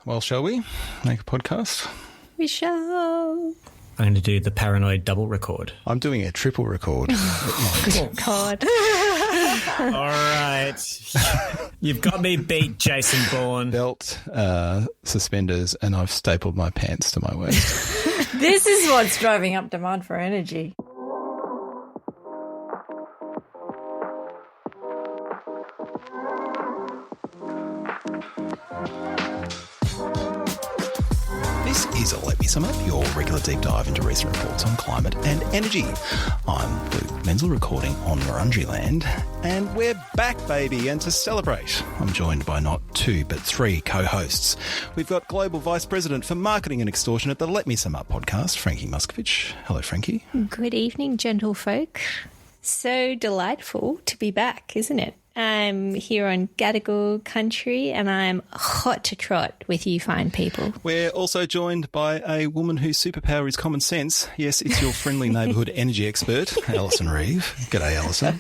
Well, shall we make a podcast? We shall. I'm going to do the paranoid double record. I'm doing a triple record. Oh, God. All right. You've got me beat, Jason Bourne. Belt, suspenders, and I've stapled my pants to my waist. This is what's driving up demand for energy. This is a Let Me Sum Up, your regular deep dive into recent reports on climate and energy. I'm Luke Menzel, recording on Wurundjeri land, and we're back, baby, and to celebrate, I'm joined by not two but three co-hosts. We've got Global Vice President for Marketing and Extortion at the Let Me Sum Up podcast, Frankie Muscovich. Hello, Frankie. Good evening, gentlefolk. So delightful to be back, isn't it? I'm here on Gadigal country and I'm hot to trot with you fine people. We're also joined by a woman whose superpower is common sense. Yes, it's your friendly neighbourhood energy expert, Alison Reeve. G'day, Alison.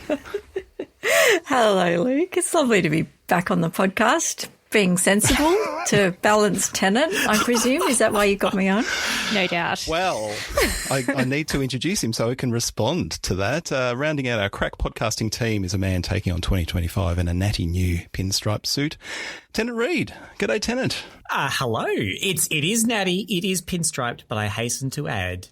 Hello, Luke. It's lovely to be back on the podcast. Being sensible to balance tenant, I presume. Is that why you got me on? No doubt. Well, I need to introduce him so he can respond to that. Rounding out our crack podcasting team is a man taking on 2025 in a natty new pinstripe suit. Tennant Reid. G'day, Tennant. Hello. It is natty. It is pinstriped, but I hasten to add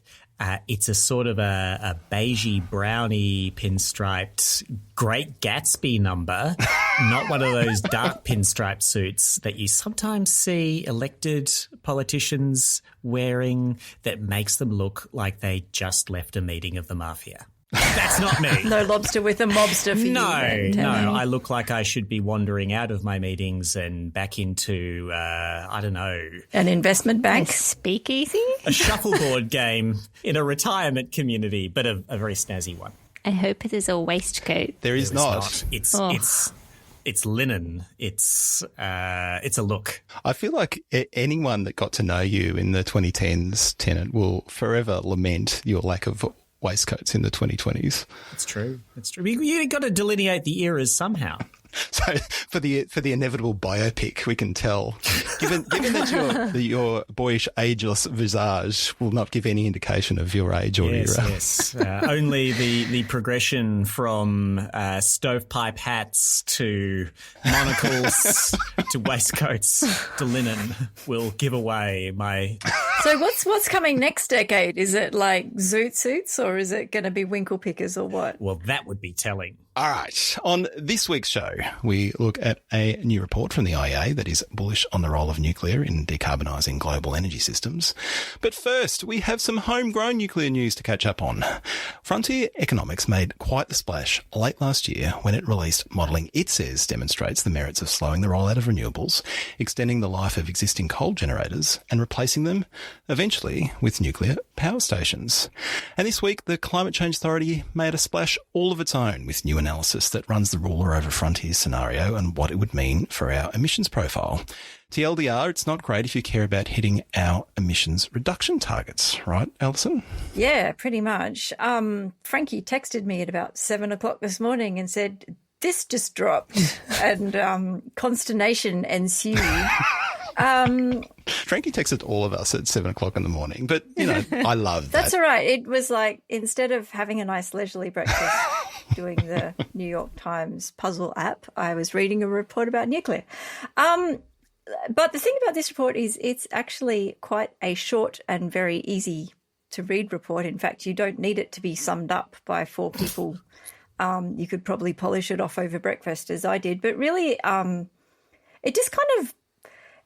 it's a sort of a beigey, browny, pinstriped Great Gatsby number, not one of those dark pinstripe suits that you sometimes see elected politicians wearing that makes them look like they just left a meeting of the mafia. That's not me. No lobster with a mobster for you. No. I look like I should be wandering out of my meetings and back into, I don't know. An investment bank? A speakeasy? A shuffleboard game in a retirement community, but a very snazzy one. I hope it is a waistcoat. There is not. It's linen. It's a look. I feel like anyone that got to know you in the 2010s, Tennant, will forever lament your lack of waistcoats in the 2020s. It's true. You got to delineate the eras somehow. So for the inevitable biopic, we can tell, given that your boyish, ageless visage will not give any indication of your age or era. Yes. Only the progression from stovepipe hats to monocles to waistcoats to linen will give away my. So what's coming next decade? Is it like zoot suits or is it going to be winkle pickers or what? Well, that would be telling. All right. On this week's show, we look at a new report from the IEA that is bullish on the role of nuclear in decarbonising global energy systems. But first, we have some homegrown nuclear news to catch up on. Frontier Economics made quite the splash late last year when it released modelling it says demonstrates the merits of slowing the rollout of renewables, extending the life of existing coal generators and replacing them, eventually, with nuclear power stations. And this week, the Climate Change Authority made a splash all of its own with new analysis that runs the ruler over Frontier's scenario and what it would mean for our emissions profile. TLDR, it's not great if you care about hitting our emissions reduction targets, right, Alison? Yeah, pretty much. Frankie texted me at about 7 o'clock this morning and said, this just dropped, and consternation ensued. Frankie texted all of us at 7 o'clock in the morning, but, I love that. That's all right. It was like, instead of having a nice leisurely breakfast doing the New York Times puzzle app, I was reading a report about nuclear. But the thing about this report is it's actually quite a short and very easy to read report. In fact, you don't need it to be summed up by 4 people. You could probably polish it off over breakfast as I did. But really, it just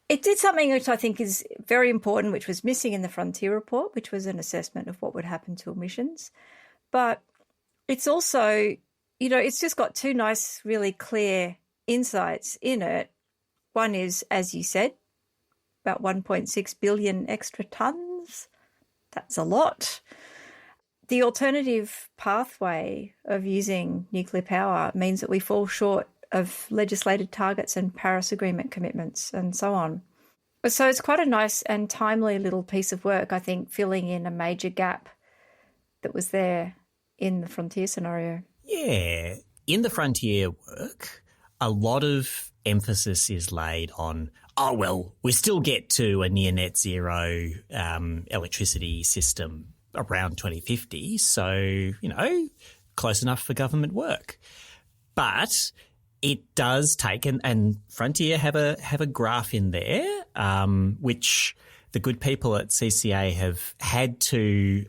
it did something which I think is very important, which was missing in the Frontier report, which was an assessment of what would happen to emissions. But it's also, it's just got 2 nice, really clear insights in it. One is, as you said, about 1.6 billion extra tonnes. That's a lot. The alternative pathway of using nuclear power means that we fall short of legislated targets and Paris Agreement commitments and so on. So it's quite a nice and timely little piece of work, I think, filling in a major gap that was there in the Frontier scenario. Yeah. In the Frontier work, a lot of emphasis is laid on oh, well, we still get to a near net zero electricity system around 2050. So, close enough for government work. But it does take, and Frontier have a graph in there, which the good people at CCA have had to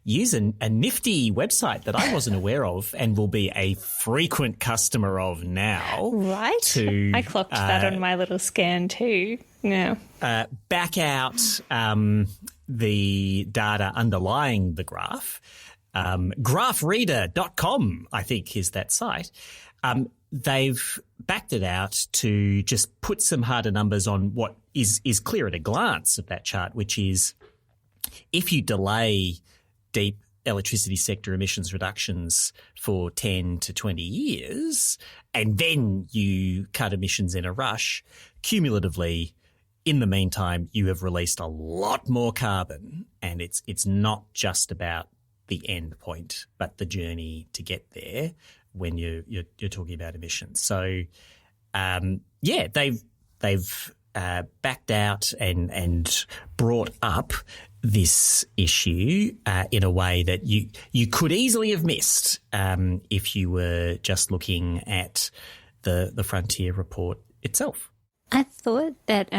use a nifty website that I wasn't aware of and will be a frequent customer of now. Right. I clocked that on my little scan too. Yeah. Back out the data underlying the graph. Graphreader.com, I think, is that site. They've backed it out to just put some harder numbers on what is clear at a glance of that chart, which is if you delay deep electricity sector emissions reductions for 10 to 20 years and then you cut emissions in a rush, cumulatively, in the meantime, you have released a lot more carbon, and it's not just about the end point, but the journey to get there when you're talking about emissions. So, they've backed out and brought up this issue in a way that you could easily have missed if you were just looking at the Frontier report itself. I thought that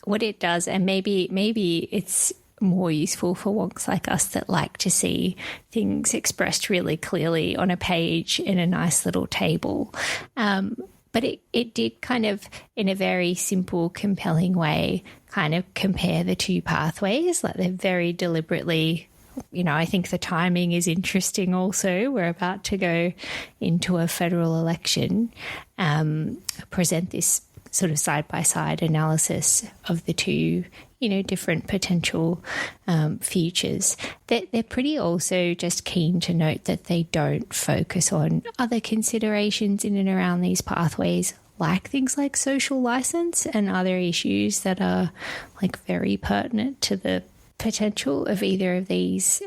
what it does, and maybe it's more useful for wonks like us that like to see things expressed really clearly on a page in a nice little table. But it did kind of, in a very simple, compelling way, kind of compare the two pathways. Like they're very deliberately, I think the timing is interesting also. We're about to go into a federal election, present this sort of side-by-side analysis of the two, different potential futures. They're pretty also just keen to note that they don't focus on other considerations in and around these pathways, like things like social license and other issues that are like very pertinent to the potential of either of these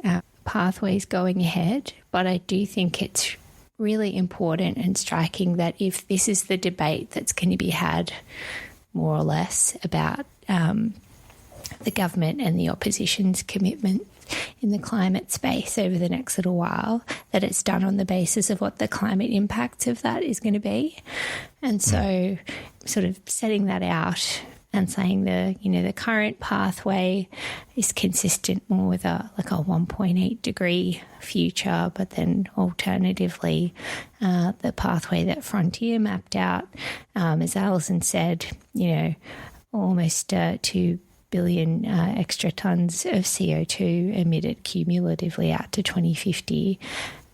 pathways going ahead. But I do think it's really important and striking that if this is the debate that's going to be had more or less about the government and the opposition's commitment in the climate space over the next little while, that it's done on the basis of what the climate impacts of that is going to be. And so sort of setting that out and saying the current pathway is consistent more with a 1.8 degree future, but then alternatively the pathway that Frontier mapped out, as Alison said, almost 2 billion extra tonnes of CO2 emitted cumulatively out to 2050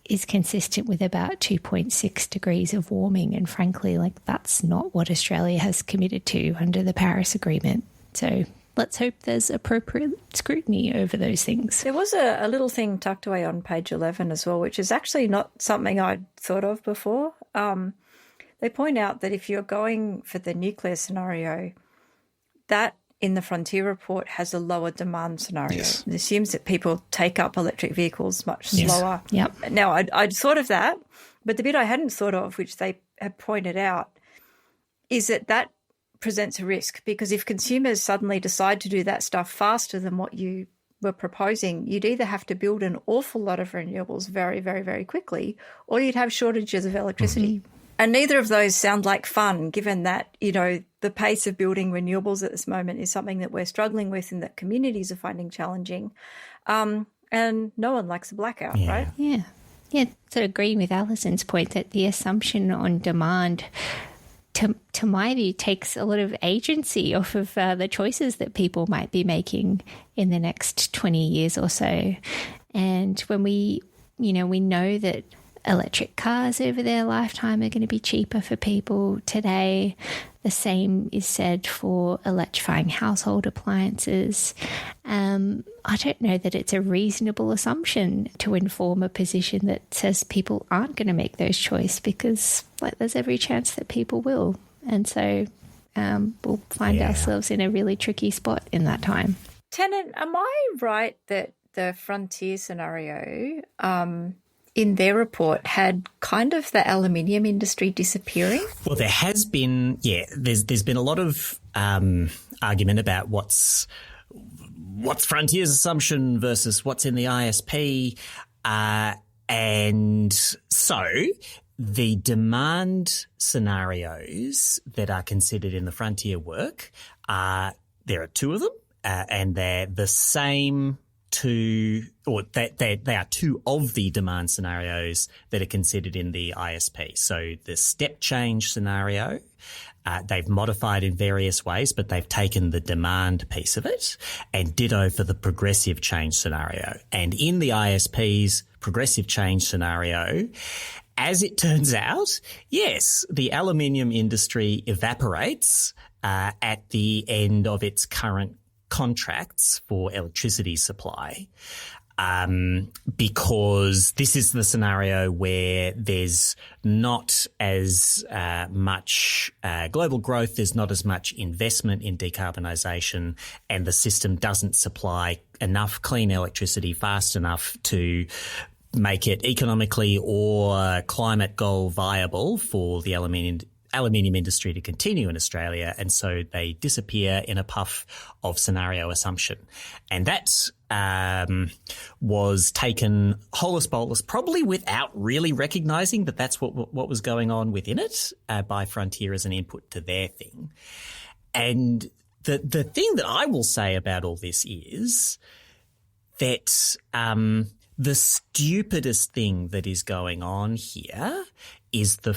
is consistent with about 2.6 degrees of warming. And frankly, that's not what Australia has committed to under the Paris Agreement. So let's hope there's appropriate scrutiny over those things. There was a little thing tucked away on page 11 as well, which is actually not something I'd thought of before. They point out that if you're going for the nuclear scenario, that in the Frontier report has a lower demand scenario. Yes. It assumes that people take up electric vehicles much slower. Yep. Now, I'd thought of that, but the bit I hadn't thought of, which they have pointed out, is that presents a risk, because if consumers suddenly decide to do that stuff faster than what you were proposing, you'd either have to build an awful lot of renewables very, very, very quickly, or you'd have shortages of electricity. Mm-hmm. And neither of those sound like fun, given that, the pace of building renewables at this moment is something that we're struggling with and that communities are finding challenging. And no one likes a blackout, right? Yeah. Yeah, so agreeing with Alison's point that the assumption on demand, to my view, takes a lot of agency off of the choices that people might be making in the next 20 years or so. And when we know that electric cars over their lifetime are going to be cheaper for people today. The same is said for electrifying household appliances. I don't know that it's a reasonable assumption to inform a position that says people aren't going to make those choices, because there's every chance that people will. And so we'll find ourselves in a really tricky spot in that time. Tennant, am I right that the Frontier scenario in their report had kind of the aluminium industry disappearing? Well, there has been, there's been a lot of argument about what's Frontier's assumption versus what's in the ISP. And so the demand scenarios that are considered in the Frontier work there are two of them, and they're the same they are two of the demand scenarios that are considered in the ISP. So the step change scenario, they've modified in various ways, but they've taken the demand piece of it, and ditto for the progressive change scenario. And in the ISP's progressive change scenario, as it turns out, yes, the aluminium industry evaporates at the end of its current contracts for electricity supply, because this is the scenario where there's not as much global growth, there's not as much investment in decarbonisation, and the system doesn't supply enough clean electricity fast enough to make it economically or climate goal viable for the aluminium industry to continue in Australia, and so they disappear in a puff of scenario assumption. And that was taken holus bolus, probably without really recognising that that's what was going on within it, by Frontier as an input to their thing. And the thing that I will say about all this is that the stupidest thing that is going on here is the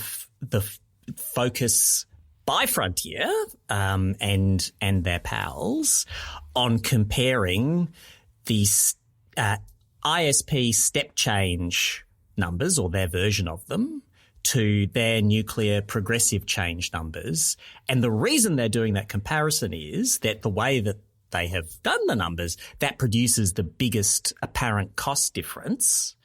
focus by Frontier and their pals on comparing these ISP step change numbers, or their version of them, to their nuclear progressive change numbers. And the reason they're doing that comparison is that the way that they have done the numbers, that produces the biggest apparent cost difference.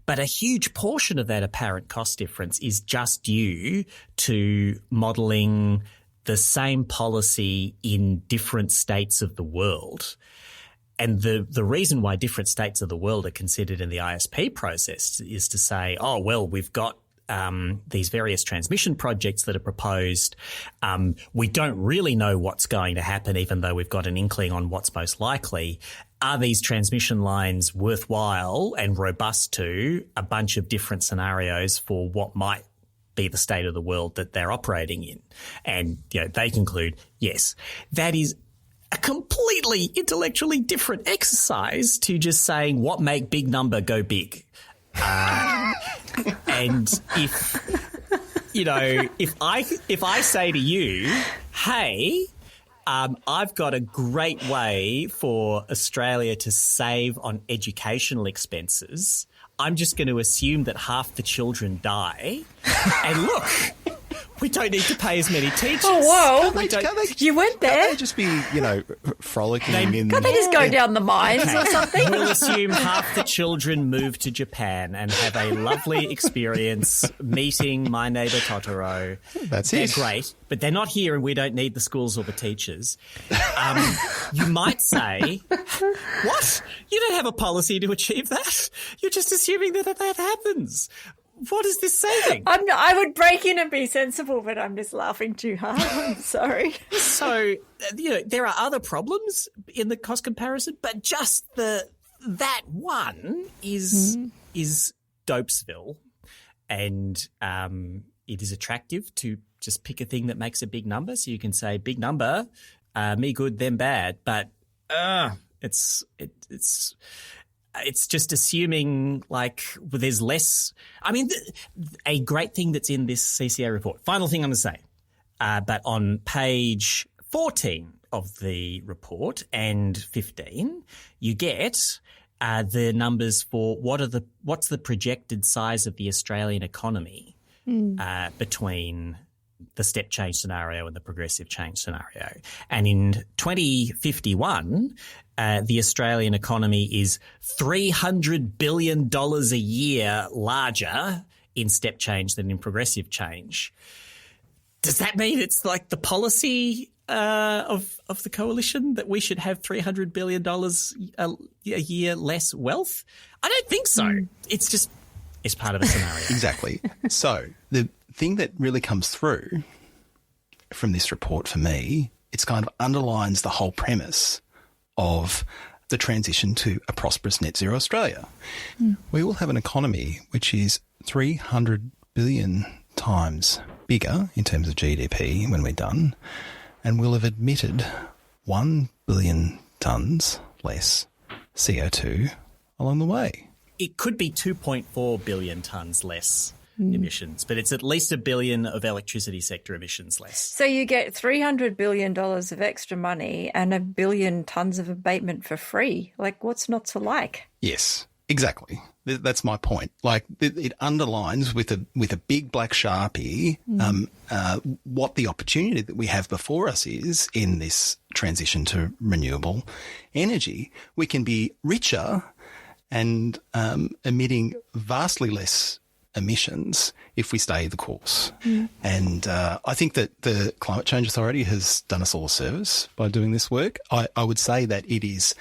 But a huge portion of that apparent cost difference is just due to modelling the same policy in different states of the world. And the reason why different states of the world are considered in the ISP process is to say, oh, well, we've got these various transmission projects that are proposed. We don't really know what's going to happen, even though we've got an inkling on what's most likely. Are these transmission lines worthwhile and robust to a bunch of different scenarios for what might be the state of the world that they're operating in? And, they conclude, yes, that is a completely intellectually different exercise to just saying what make big number go big. And if I say to you, hey, I've got a great way for Australia to save on educational expenses, I'm just going to assume that half the children die. And look, we don't need to pay as many teachers. Oh, whoa. You went there. Can't they just be, frolicking in... Can't they just go down the mines or something? We'll assume half the children move to Japan and have a lovely experience meeting my neighbour Totoro. That's They're it. great, but they're not here and we don't need the schools or the teachers. You might say, what? You don't have a policy to achieve that? You're just assuming that happens. What is this saying? I would break in and be sensible, but I'm just laughing too hard. I'm sorry. So, there are other problems in the cost comparison, but just that one is Dopesville, and it is attractive to just pick a thing that makes a big number. So you can say big number, me good, them bad, but it's just assuming there's less. I mean, a great thing that's in this CCA report. Final thing I'm going to say, but on page 14 of the report and 15, you get the numbers for what's the projected size of the Australian economy between the step change scenario and the progressive change scenario. And in 2051, the Australian economy is $300 billion a year larger in step change than in progressive change. Does that mean it's like the policy of the coalition that we should have $300 billion a year less wealth? I don't think so. It's part of a scenario. Exactly. So the thing that really comes through from this report for me it's kind of underlines the whole premise of the transition to a prosperous net zero Australia. We will have an economy which is 300 billion times bigger in terms of GDP when we're done, and we'll have emitted 1 billion tonnes less CO2 along the way. It could be 2.4 billion tonnes less emissions, but it's at least 1 billion of electricity sector emissions less. So you get $300 billion of extra money and 1 billion tonnes of abatement for free. Like, what's not to like? Yes, exactly. That's my point. Like, it underlines with a big black Sharpie what the opportunity that we have before us is in this transition to renewable energy. We can be richer and emitting vastly less emissions if we stay the course. And I think that the Climate Change Authority has done us all a service by doing this work. I would say that it is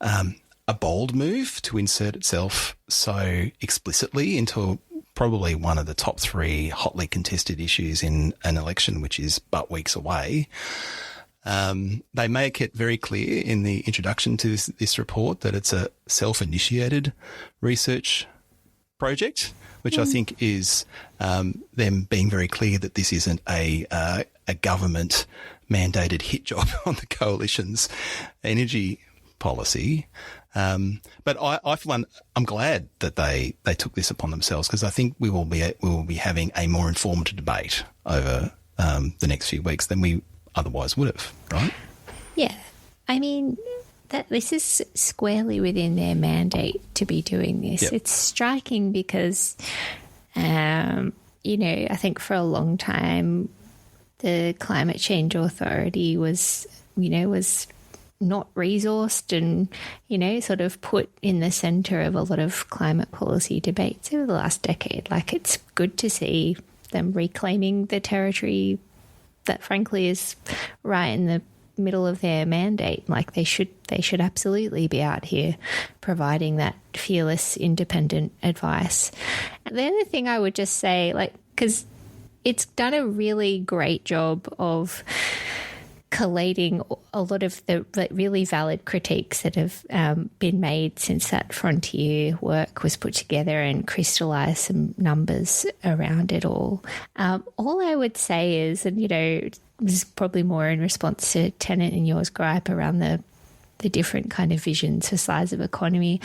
a bold move to insert itself so explicitly into probably one of the top 3 hotly contested issues in an election, which is but weeks away. They make it very clear in the introduction to this report that it's a self-initiated research project, which I think is them being very clear that this isn't a government-mandated hit job on the coalition's energy policy. But I feel I'm glad that they took this upon themselves, because I think we will be having a more informed debate over the next few weeks than we otherwise would have, right? Yeah. I mean, this is squarely within their mandate to be doing this. Yep. It's striking because, I think for a long time, the Climate Change Authority was not resourced and, sort of put in the centre of a lot of climate policy debates over the last decade. Like, it's good to see them reclaiming the territory that frankly is right in the middle of their mandate. Like, they should absolutely be out here providing that fearless, independent advice. And the other thing I would just say, because it's done a really great job of collating a lot of the really valid critiques that have been made since that frontier work was put together and crystallised some numbers around it all. All I would say is, and this is probably more in response to Tennant and yours gripe around the different kind of visions for size of economy,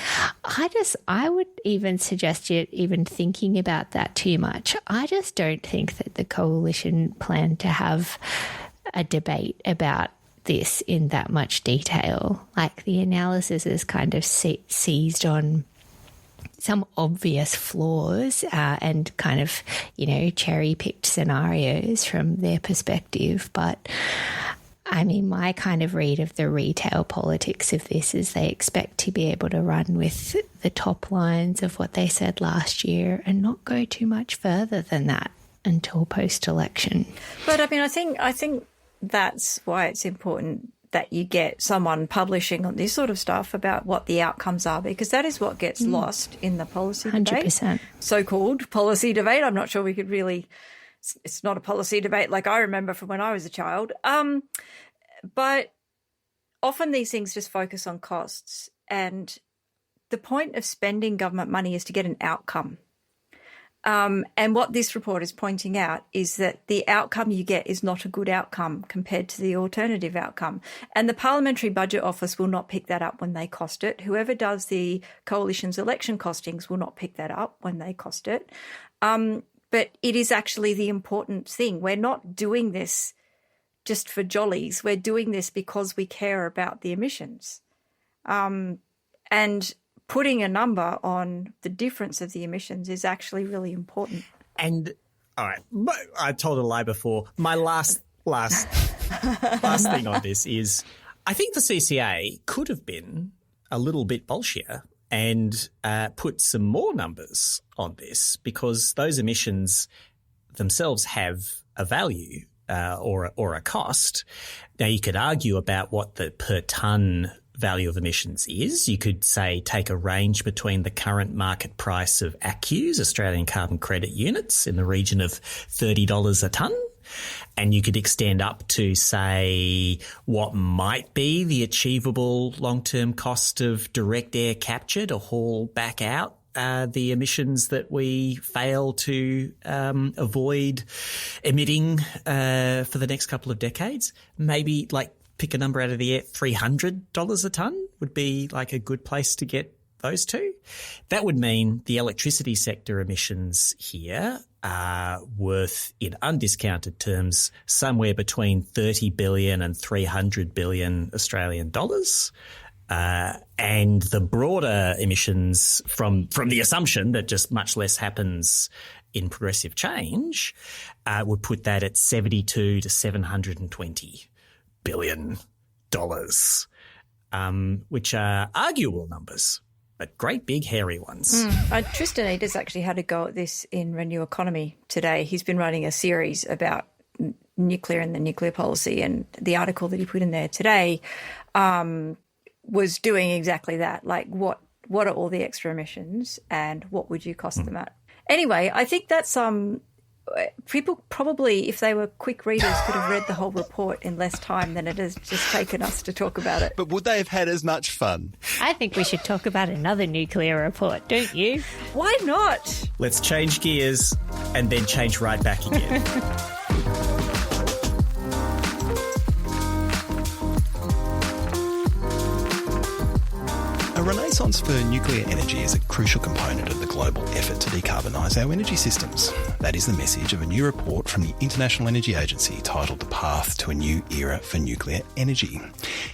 I would even suggest you even thinking about that too much. I just don't think that the coalition planned to have a debate about this in that much detail. Like, the analysis is kind of seized on some obvious flaws and kind of, cherry-picked scenarios from their perspective. But, I mean, my kind of read of the retail politics of this is they expect to be able to run with the top lines of what they said last year and not go too much further than that until post-election. But, I mean, I think that's why it's important that you get someone publishing on this sort of stuff about what the outcomes are, because that is what gets lost in the policy 100%. debate. So-called policy debate. I'm not sure we could really – it's not a policy debate like I remember from when I was a child. But often these things just focus on costs, and the point of spending government money is to get an outcome. And what this report is pointing out is that the outcome you get is not a good outcome compared to the alternative outcome. And the Parliamentary Budget Office will not pick that up when they cost it. Whoever does the coalition's election costings will not pick that up when they cost it. But it is actually the important thing. We're not doing this just for jollies. We're doing this because we care about the emissions. And putting a number on the difference of the emissions is actually really important. And, all right, I told a lie before. My last thing on this is I think the CCA could have been a little bit bolshier and put some more numbers on this, because those emissions themselves have a value or a cost. Now, you could argue about what the per tonne value of emissions is. You could say take a range between the current market price of ACCUs, Australian Carbon Credit Units, in the region of $30 a tonne, And you could extend up to, say, what might be the achievable long-term cost of direct air capture to haul back out the emissions that we fail to avoid emitting for the next couple of decades. Maybe, like, pick a number out of the air, $300 a tonne would be like a good place to get those two. That would mean the electricity sector emissions here are worth, in undiscounted terms, somewhere between 30 billion and 300 billion Australian dollars. And the broader emissions from the assumption that just much less happens in progressive change would put that at 72 to 720 billion dollars, which are arguable numbers, but great big hairy ones. Tristan Eders actually had a go at this in Renew Economy today. He's been writing a series about nuclear and the nuclear policy, and the article that he put in there today was doing exactly that. Like, what are all the extra emissions and what would you cost them at? Anyway, I think that's people probably, if they were quick readers, could have read the whole report in less time than it has just taken us to talk about it. But would they have had as much fun? I think we should talk about another nuclear report, don't you? Why not? Let's change gears and then change right back again. A renaissance for nuclear energy is a crucial component of the global effort to decarbonise our energy systems. That is the message of a new report from the International Energy Agency titled The Path to a New Era for Nuclear Energy.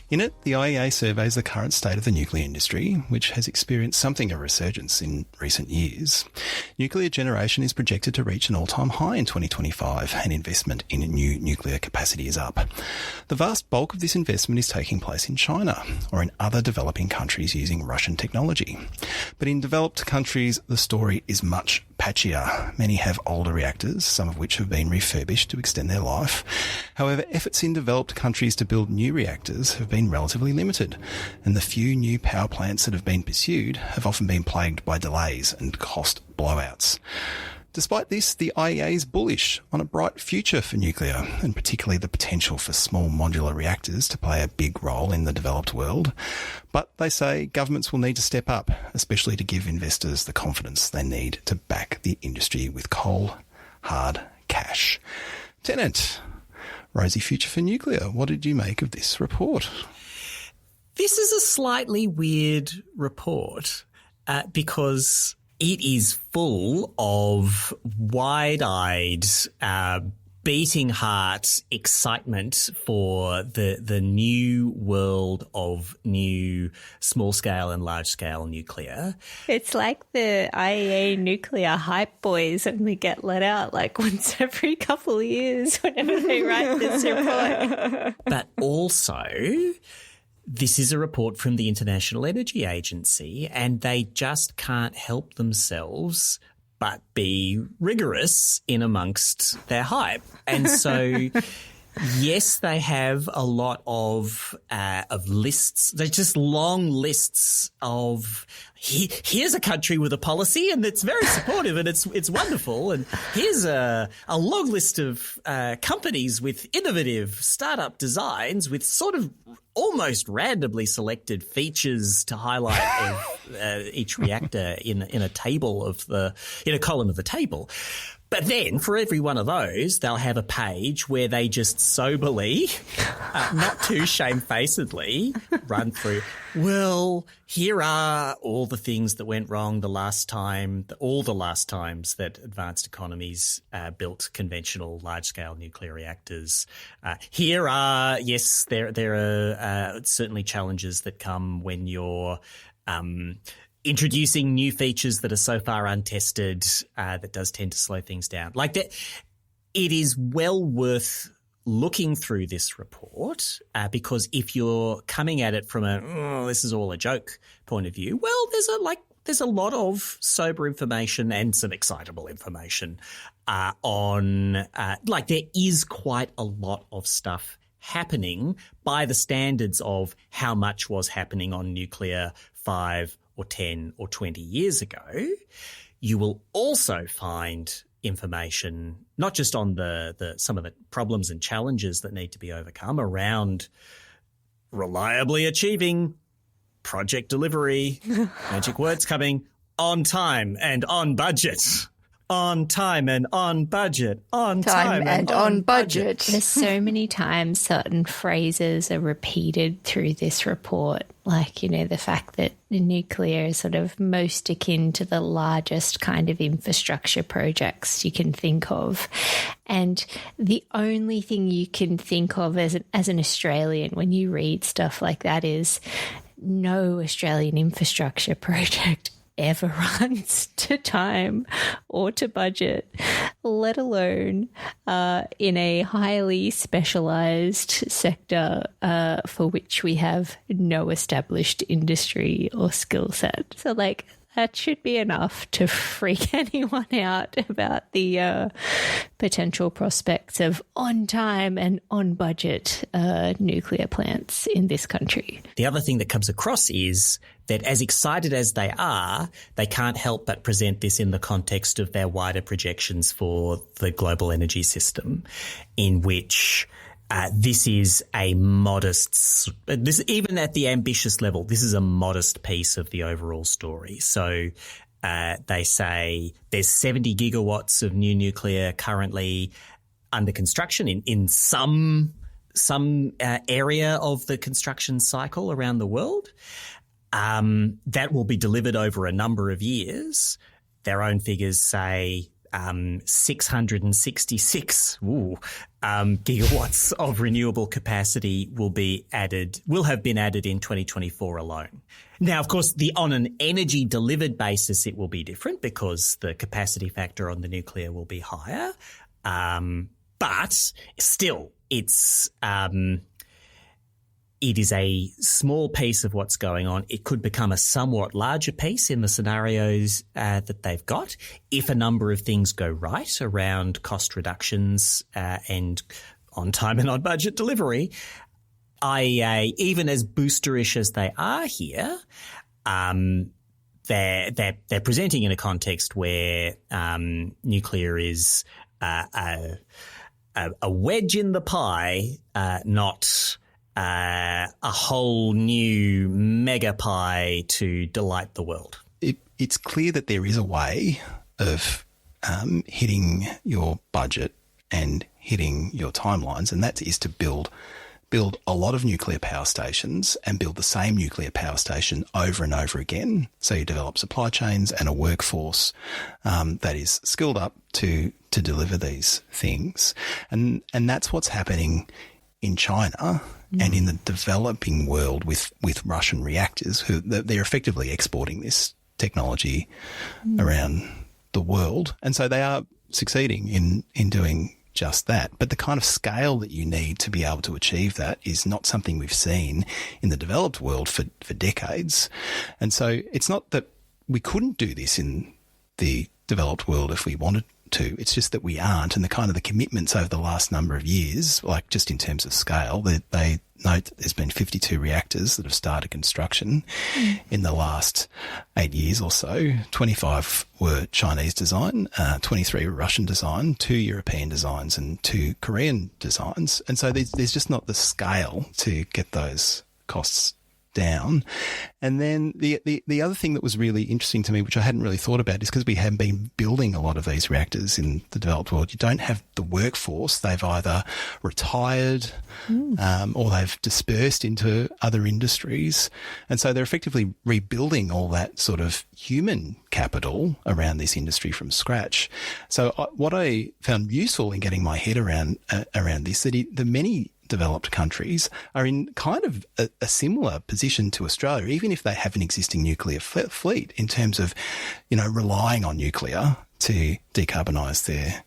In it, the IEA surveys the current state of the nuclear industry, which has experienced something of a resurgence in recent years. Nuclear generation is projected to reach an all-time high in 2025, and investment in new nuclear capacity is up. The vast bulk of this investment is taking place in China or in other developing countries using Russian technology. But in developed countries, the story is much patchier. Many have older reactors, some of which have been refurbished to extend their life. However, efforts in developed countries to build new reactors have been relatively limited, and the few new power plants that have been pursued have often been plagued by delays and cost blowouts. Despite this, the IEA is bullish on a bright future for nuclear, and particularly the potential for small modular reactors to play a big role in the developed world. But they say governments will need to step up, especially to give investors the confidence they need to back the industry with cold, hard cash. Tennant, rosy future for nuclear. What did you make of this report? This is a slightly weird report because it is full of wide-eyed, beating heart excitement for the new world of new small-scale and large-scale nuclear. It's like the IEA nuclear hype boys only get let out like once every couple of years whenever they write this report. But also, this is a report from the International Energy Agency, and they just can't help themselves but be rigorous in amongst their hype. And so, yes, they have a lot of lists. They're just long lists of here's a country with a policy and it's very supportive and it's wonderful. And here's a long list of companies with innovative startup designs with sort of almost randomly selected features to highlight of each reactor in a column of the table. But then for every one of those, they'll have a page where they just soberly, not too shamefacedly, run through, well, here are all the things that went wrong all the last times that advanced economies built conventional large-scale nuclear reactors. Here are, yes, there are certainly challenges that come when you're introducing new features that are so far untested, that does tend to slow things down. Like that, it is well worth looking through this report because if you're coming at it from this is all a joke point of view, well, there's a lot of sober information and some excitable information there is quite a lot of stuff happening by the standards of how much was happening on nuclear 5 or 10 or 20 years ago. You will also find information, not just on the some of the problems and challenges that need to be overcome around reliably achieving project delivery, magic words coming, on time and on budget. On time and on budget. On time and on budget. There's so many times certain phrases are repeated through this report, like, you know, the fact that the nuclear is sort of most akin to the largest kind of infrastructure projects you can think of. And the only thing you can think of as an Australian when you read stuff like that is no Australian infrastructure project ever runs to time or to budget, let alone in a highly specialised sector for which we have no established industry or skill set. So, like, that should be enough to freak anyone out about the potential prospects of on time and on budget nuclear plants in this country. The other thing that comes across is that as excited as they are, they can't help but present this in the context of their wider projections for the global energy system, in which this is a modest, even at the ambitious level, this is a modest piece of the overall story. So they say there's 70 gigawatts of new nuclear currently under construction in some area of the construction cycle around the world. That will be delivered over a number of years. Their own figures say 666 gigawatts of renewable capacity will have been added in 2024 alone. Now, of course, on an energy delivered basis, it will be different because the capacity factor on the nuclear will be higher. But still, it is a small piece of what's going on. It could become a somewhat larger piece in the scenarios that they've got if a number of things go right around cost reductions and on time and on budget delivery. IEA, even as boosterish as they are here, they're presenting in a context where nuclear is a wedge in the pie, not a whole new mega pie to delight the world. It's clear that there is a way of hitting your budget and hitting your timelines, and that is to build a lot of nuclear power stations and build the same nuclear power station over and over again. So you develop supply chains and a workforce that is skilled up to deliver these things. And that's what's happening in China and in the developing world with Russian reactors, who they're effectively exporting this technology around the world. And so they are succeeding in doing just that. But the kind of scale that you need to be able to achieve that is not something we've seen in the developed world for decades. And so it's not that we couldn't do this in the developed world if we wanted to. It's just that we aren't. And the kind of the commitments over the last number of years, like just in terms of scale, they note that there's been 52 reactors that have started construction in the last 8 years or so. 25 were Chinese design, 23 were Russian design, 2 European designs and 2 Korean designs. And so there's just not the scale to get those costs down. And then the other thing that was really interesting to me, which I hadn't really thought about, is because we have been building a lot of these reactors in the developed world, you don't have the workforce. They've either retired or they've dispersed into other industries. And so they're effectively rebuilding all that sort of human capital around this industry from scratch. So what I found useful in getting my head around this, that the many developed countries are in kind of a similar position to Australia, even if they have an existing nuclear fleet, in terms of, relying on nuclear to decarbonise their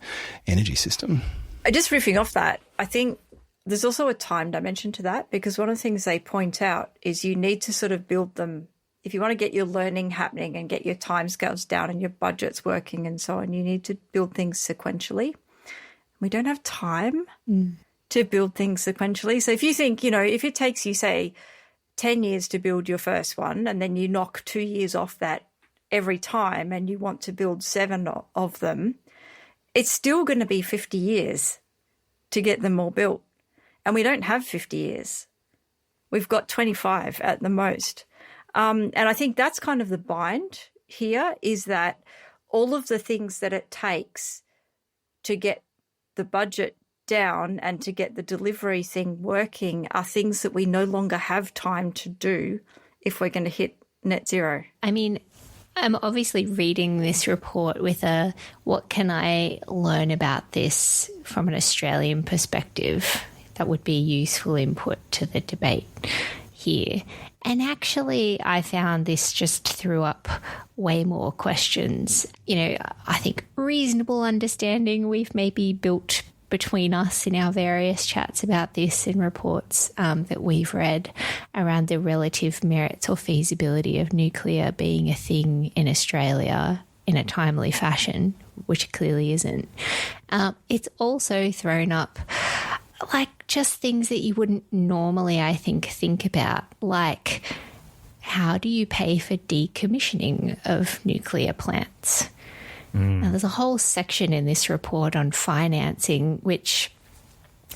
energy system. Just riffing off that, I think there's also a time dimension to that, because one of the things they point out is you need to sort of build them. If you want to get your learning happening and get your timescales down and your budgets working and so on, you need to build things sequentially. We don't have time to build things sequentially. So if you think, if it takes you, say, 10 years to build your first one, and then you knock 2 years off that every time and you want to build 7 of them, it's still going to be 50 years to get them all built. And we don't have 50 years. We've got 25 at the most. And I think that's kind of the bind here, is that all of the things that it takes to get the budget down and to get the delivery thing working are things that we no longer have time to do if we're going to hit net zero. I mean, I'm obviously reading this report with a what can I learn about this from an Australian perspective that would be useful input to the debate here. And actually, I found this just threw up way more questions. You know, I think reasonable understanding we've maybe built between us in our various chats about this in reports that we've read around the relative merits or feasibility of nuclear being a thing in Australia in a timely fashion, which it clearly isn't. It's also thrown up like just things that you wouldn't normally, I think about, like how do you pay for decommissioning of nuclear plants? Now, there's a whole section in this report on financing, which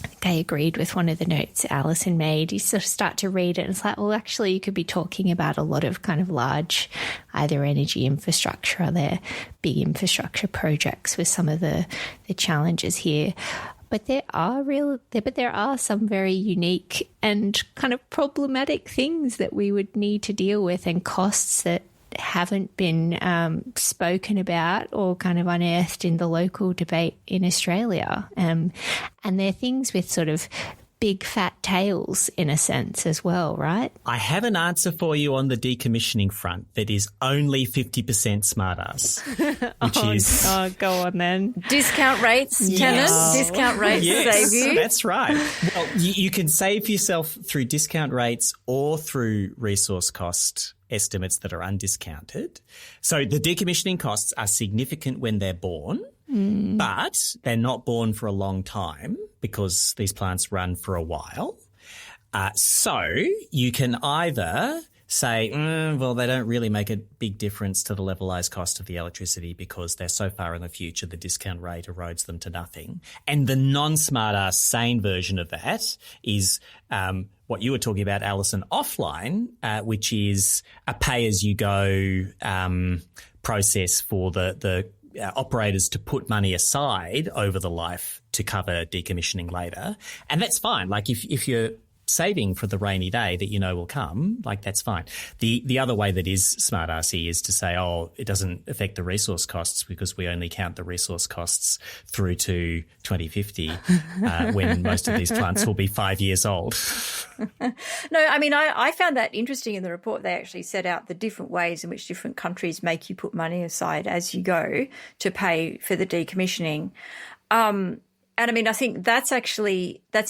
I think I agreed with one of the notes Alison made. You sort of start to read it and it's like, well, actually, you could be talking about a lot of kind of large either energy infrastructure or their big infrastructure projects with some of the challenges here. But there are some very unique and kind of problematic things that we would need to deal with and costs that haven't been spoken about or kind of unearthed in the local debate in Australia. And they're things with sort of big fat tails in a sense as well, right? I have an answer for you on the decommissioning front that is only 50% smartass, which go on then. Discount rates, tenants, discount rates save you. That's right. Well, you can save yourself through discount rates or through resource cost estimates that are undiscounted. So the decommissioning costs are significant when they're born, but they're not born for a long time because these plants run for a while. So you can either say, well, they don't really make a big difference to the levelized cost of the electricity because they're so far in the future, the discount rate erodes them to nothing. And the non-smart-ass sane version of that is what you were talking about, Alison, offline, which is a pay-as-you-go process for the operators to put money aside over the life to cover decommissioning later. And that's fine. Like if you're saving for the rainy day that you know will come, like that's fine. The other way that is smart-assy is to say, oh, it doesn't affect the resource costs because we only count the resource costs through to 2050 when most of these plants will be 5 years old. No, I mean, I found that interesting in the report. They actually set out the different ways in which different countries make you put money aside as you go to pay for the decommissioning. And I mean, I think that's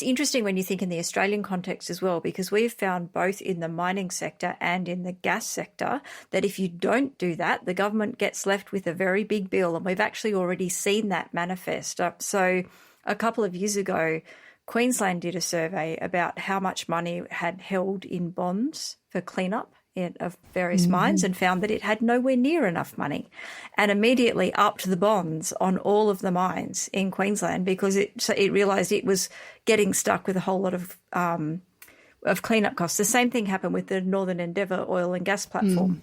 interesting when you think in the Australian context as well, because we've found both in the mining sector and in the gas sector that if you don't do that, the government gets left with a very big bill. And we've actually already seen that manifest. So a couple of years ago, Queensland did a survey about how much money it had held in bonds for cleanup of various mines and found that it had nowhere near enough money and immediately upped the bonds on all of the mines in Queensland because it realised it was getting stuck with a whole lot of cleanup costs. The same thing happened with the Northern Endeavour oil and gas platform,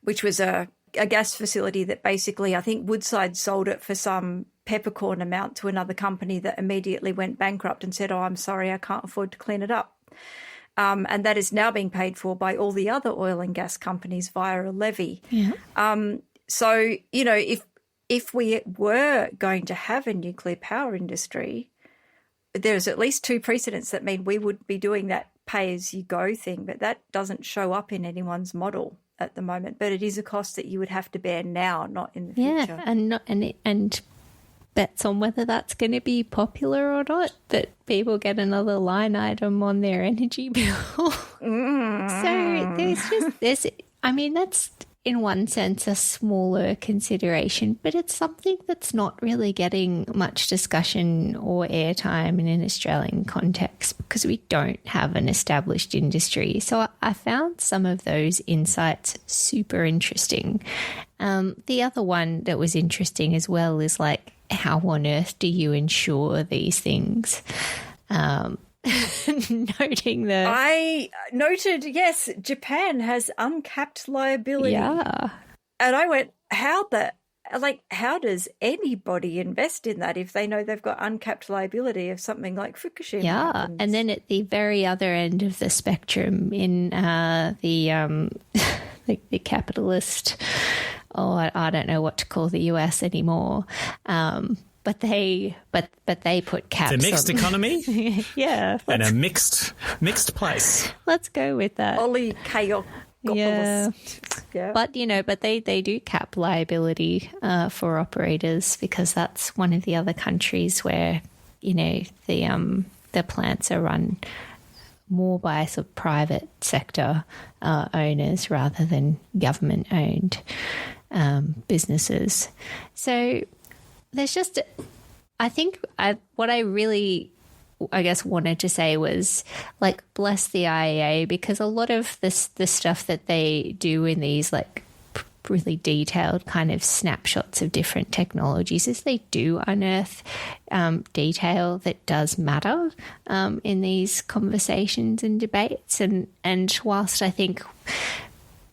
which was a gas facility that basically I think Woodside sold it for some peppercorn amount to another company that immediately went bankrupt and said, oh, I'm sorry, I can't afford to clean it up. And that is now being paid for by all the other oil and gas companies via a levy. Yeah. So, you know, if we were going to have a nuclear power industry, there's at least two precedents that mean we would be doing that pay-as-you-go thing, but that doesn't show up in anyone's model at the moment. But it is a cost that you would have to bear now, not in the future. Yeah, and bets on whether that's going to be popular or not, that people get another line item on their energy bill. So that's in one sense a smaller consideration, but it's something that's not really getting much discussion or airtime in an Australian context because we don't have an established industry. So I found some of those insights super interesting. The other one that was interesting as well is like how on earth do you ensure these things? Noting that I noted, yes, Japan has uncapped liability. Yeah. And I went, how does anybody invest in that if they know they've got uncapped liability if something like Fukushima happens? And then at the very other end of the spectrum in the capitalist, I don't know what to call the US anymore, but they put caps. It's a mixed economy, yeah, and a mixed place. Let's go with that. Yeah. But they do cap liability for operators, because that's one of the other countries where the plants are run more by sort of private sector owners rather than government owned businesses. So there's just, I think what I really wanted to say was, like, bless the IEA, because a lot of the stuff that they do in these like really detailed kind of snapshots of different technologies is they do unearth detail that does matter in these conversations and debates. And whilst I think,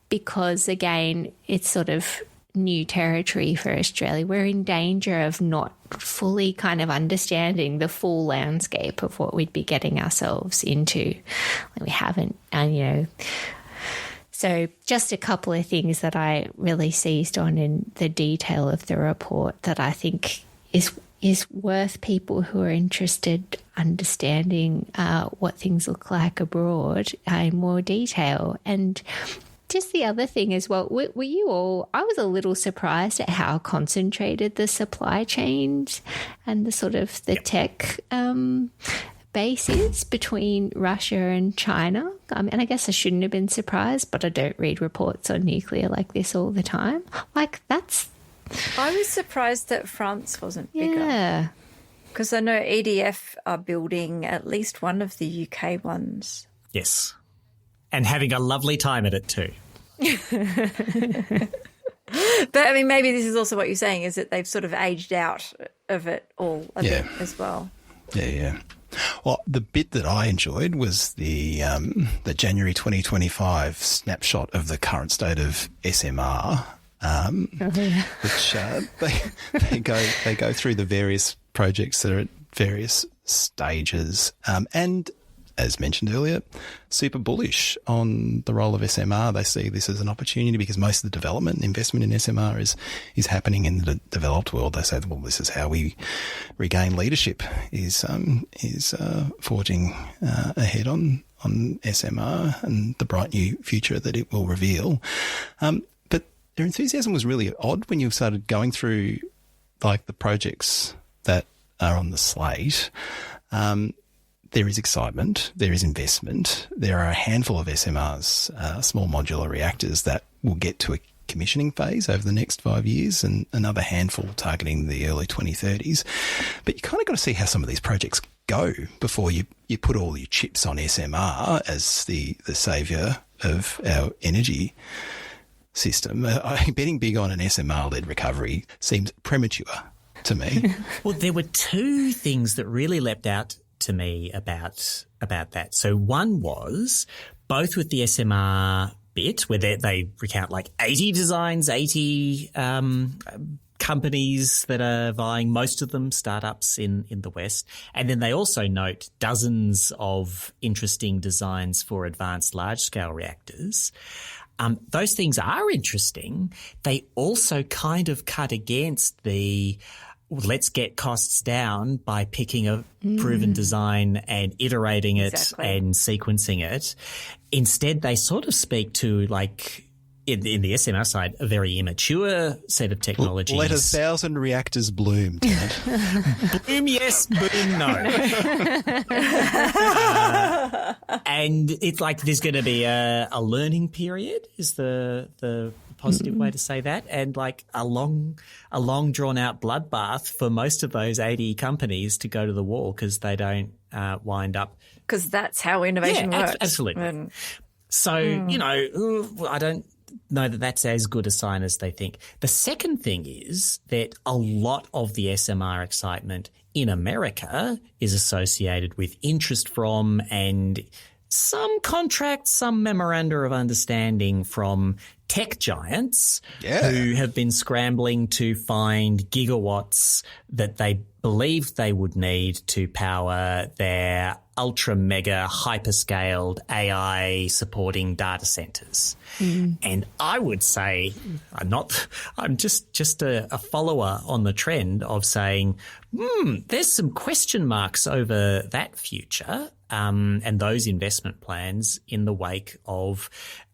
because again it's sort of new territory for Australia, we're in danger of not fully kind of understanding the full landscape of what we'd be getting ourselves into. We haven't, and so just a couple of things that I really seized on in the detail of the report that I think is worth people who are interested understanding what things look like abroad in more detail. And just the other thing as well, were you all, I was a little surprised at how concentrated the supply chains and the sort of the tech base is between Russia and China. And I guess I shouldn't have been surprised, but I don't read reports on nuclear like this all the time. Like, that's... I was surprised that France wasn't bigger. Yeah. Because I know EDF are building at least one of the UK ones. Yes. And having a lovely time at it too. But, I mean, maybe this is also what you're saying, is that they've sort of aged out of it all a bit as well. Yeah. Well, the bit that I enjoyed was the January 2025 snapshot of the current state of SMR, which they go through the various projects that are at various stages, and as mentioned earlier, super bullish on the role of SMR. They see this as an opportunity because most of the development and investment in SMR is happening in the developed world. They say, well, this is how we regain leadership, is forging ahead on SMR and the bright new future that it will reveal. But their enthusiasm was really odd when you started going through like the projects that are on the slate. There is excitement, there is investment, there are a handful of SMRs, small modular reactors, that will get to a commissioning phase over the next 5 years, and another handful targeting the early 2030s. But you kind of got to see how some of these projects go before you put all your chips on SMR as the saviour of our energy system. Betting big on an SMR-led recovery seems premature to me. Well, there were two things that really leapt out to me about that. So one was both with the SMR bit, where they recount like 80 designs, 80 companies that are vying, most of them startups in the West. And then they also note dozens of interesting designs for advanced large-scale reactors. Those things are interesting. They also kind of cut against the let's get costs down by picking a proven design and iterating it and sequencing it. Instead, they sort of speak to, like, in the SMR side, a very immature set of technologies. Let 1,000 reactors bloom, Bloom, yes. Boom, no. And it's like there's going to be a learning period is the positive way to say that, and like a long drawn out bloodbath for most of those 80 companies to go to the wall because they don't wind up. Because that's how innovation works. Absolutely. So, I don't know that that's as good a sign as they think. The second thing is that a lot of the SMR excitement in America is associated with interest from and some contracts, some memoranda of understanding from tech giants who have been scrambling to find gigawatts that they believed they would need to power their ultra mega hyperscaled AI supporting data centers. And I would say I'm just a follower on the trend of saying, there's some question marks over that future and those investment plans in the wake of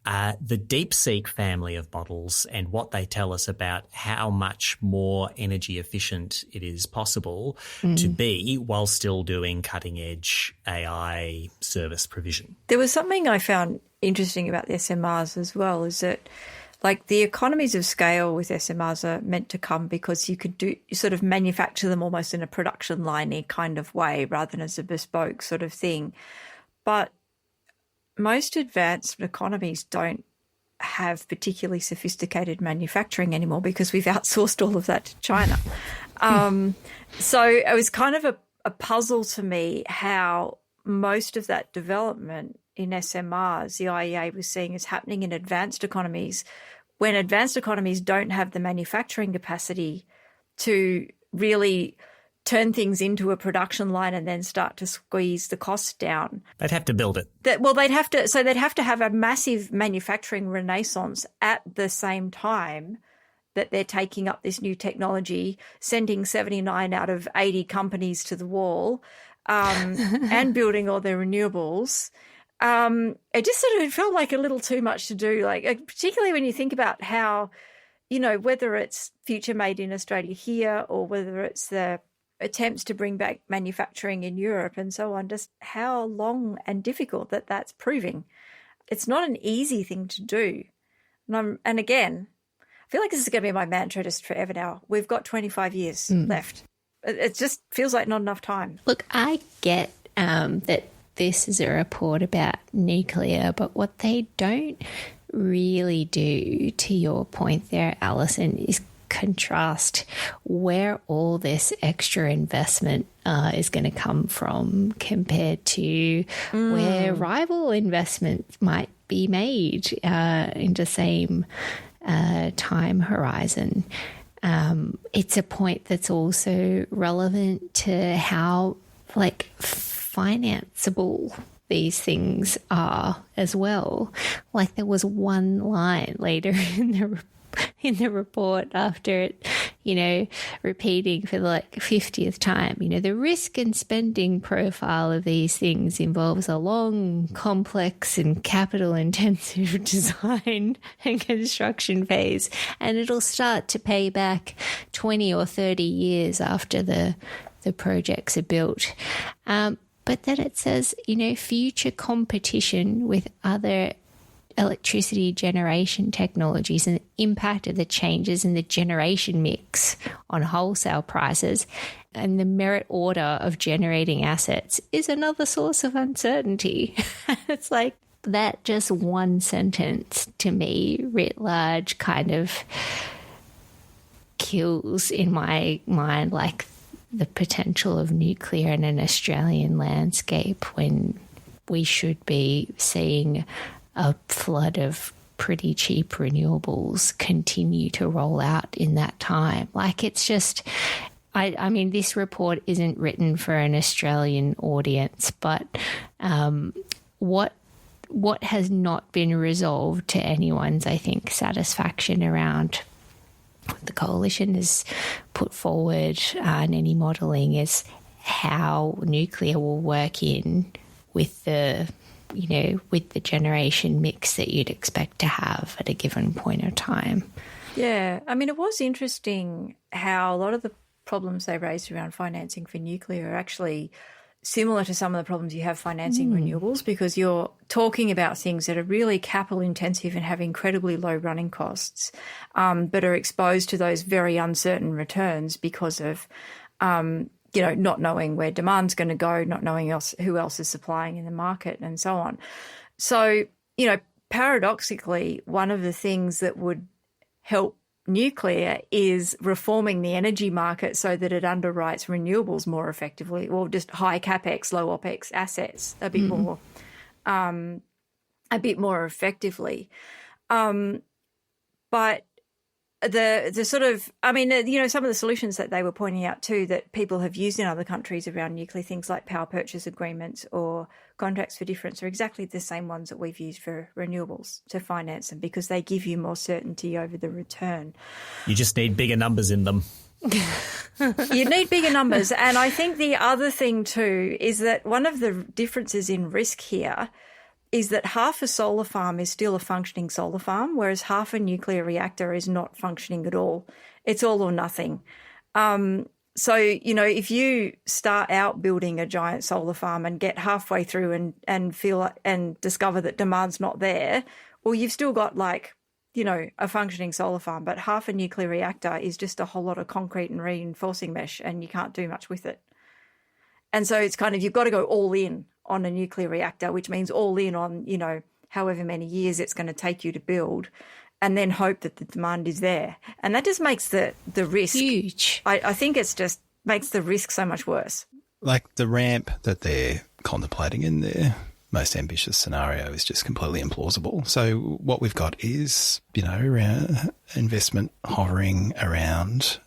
the DeepSeek family of models and what they tell us about how much more energy efficient it is possible to be while still doing cutting edge AI service provision. There was something I found interesting about the SMRs as well, is that like the economies of scale with SMRs are meant to come because you could sort of manufacture them almost in a production line-y kind of way rather than as a bespoke sort of thing. But most advanced economies don't have particularly sophisticated manufacturing anymore because we've outsourced all of that to China. So it was kind of a puzzle to me how most of that development in SMRs, the IEA was seeing as happening in advanced economies, when advanced economies don't have the manufacturing capacity to really turn things into a production line and then start to squeeze the costs down. They'd have to build it. They'd have to have a massive manufacturing renaissance at the same time that they're taking up this new technology, sending 79 out of 80 companies to the wall, and building all their renewables. It just sort of felt like a little too much to do, like particularly when you think about how, whether it's Future Made in Australia here or whether it's the attempts to bring back manufacturing in Europe and so on, just how long and difficult that's proving. It's not an easy thing to do. And again, I feel like this is going to be my mantra just forever now. We've got 25 years left. It just feels like not enough time. Look, I get that this is a report about nuclear, but what they don't really do, to your point there, Alison, is contrast where all this extra investment is going to come from compared to where rival investments might be made in the same time horizon. It's a point that's also relevant to how financeable these things are as well. Like there was one line later in the report after it, repeating for the 50th time, the risk and spending profile of these things involves a long, complex and capital-intensive design and construction phase, and it'll start to pay back 20 or 30 years after the projects are built. But then it says, future competition with other electricity generation technologies and the impact of the changes in the generation mix on wholesale prices and the merit order of generating assets is another source of uncertainty. It's like that just one sentence to me writ large kind of kills in my mind the potential of nuclear in an Australian landscape when we should be seeing a flood of pretty cheap renewables continue to roll out in that time. It's just, I mean, this report isn't written for an Australian audience, but what has not been resolved to anyone's, I think, satisfaction around what the coalition has put forward and any modelling is how nuclear will work in with the generation mix that you'd expect to have at a given point of time. Yeah. I mean, it was interesting how a lot of the problems they raised around financing for nuclear are actually similar to some of the problems you have financing renewables, because you're talking about things that are really capital intensive and have incredibly low running costs, but are exposed to those very uncertain returns because of not knowing where demand's going to go, not knowing who else is supplying in the market and so on. So, paradoxically, one of the things that would help nuclear is reforming the energy market so that it underwrites renewables more effectively, or just high capex, low opex assets a bit more effectively. But the sort of, I mean, some of the solutions that they were pointing out too that people have used in other countries around nuclear, things like power purchase agreements or contracts for difference, are exactly the same ones that we've used for renewables to finance them, because they give you more certainty over the return. You just need bigger numbers in them. You need bigger numbers. And I think the other thing too is that one of the differences in risk here is that half a solar farm is still a functioning solar farm, whereas half a nuclear reactor is not functioning at all. It's all or nothing. So, if you start out building a giant solar farm and get halfway through and discover that demand's not there, well, you've still got a functioning solar farm, but half a nuclear reactor is just a whole lot of concrete and reinforcing mesh, and you can't do much with it. And so it's kind of, you've got to go all in on a nuclear reactor, which means all in on, however many years it's going to take you to build, and then hope that the demand is there. And that just makes the risk huge. I think it's just makes the risk so much worse. Like the ramp that they're contemplating in their most ambitious scenario is just completely implausible. So what we've got is, around investment hovering around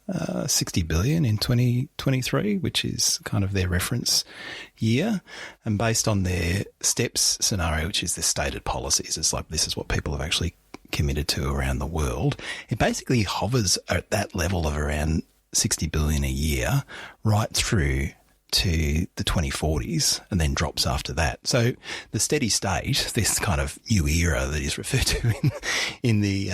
60 billion in 2023, which is kind of their reference year. And based on their STEPS scenario, which is the stated policies, it's like this is what people have actually committed to around the world. It basically hovers at that level of around 60 billion a year right through to the 2040s, and then drops after that. So the steady state, this kind of new era that is referred to in the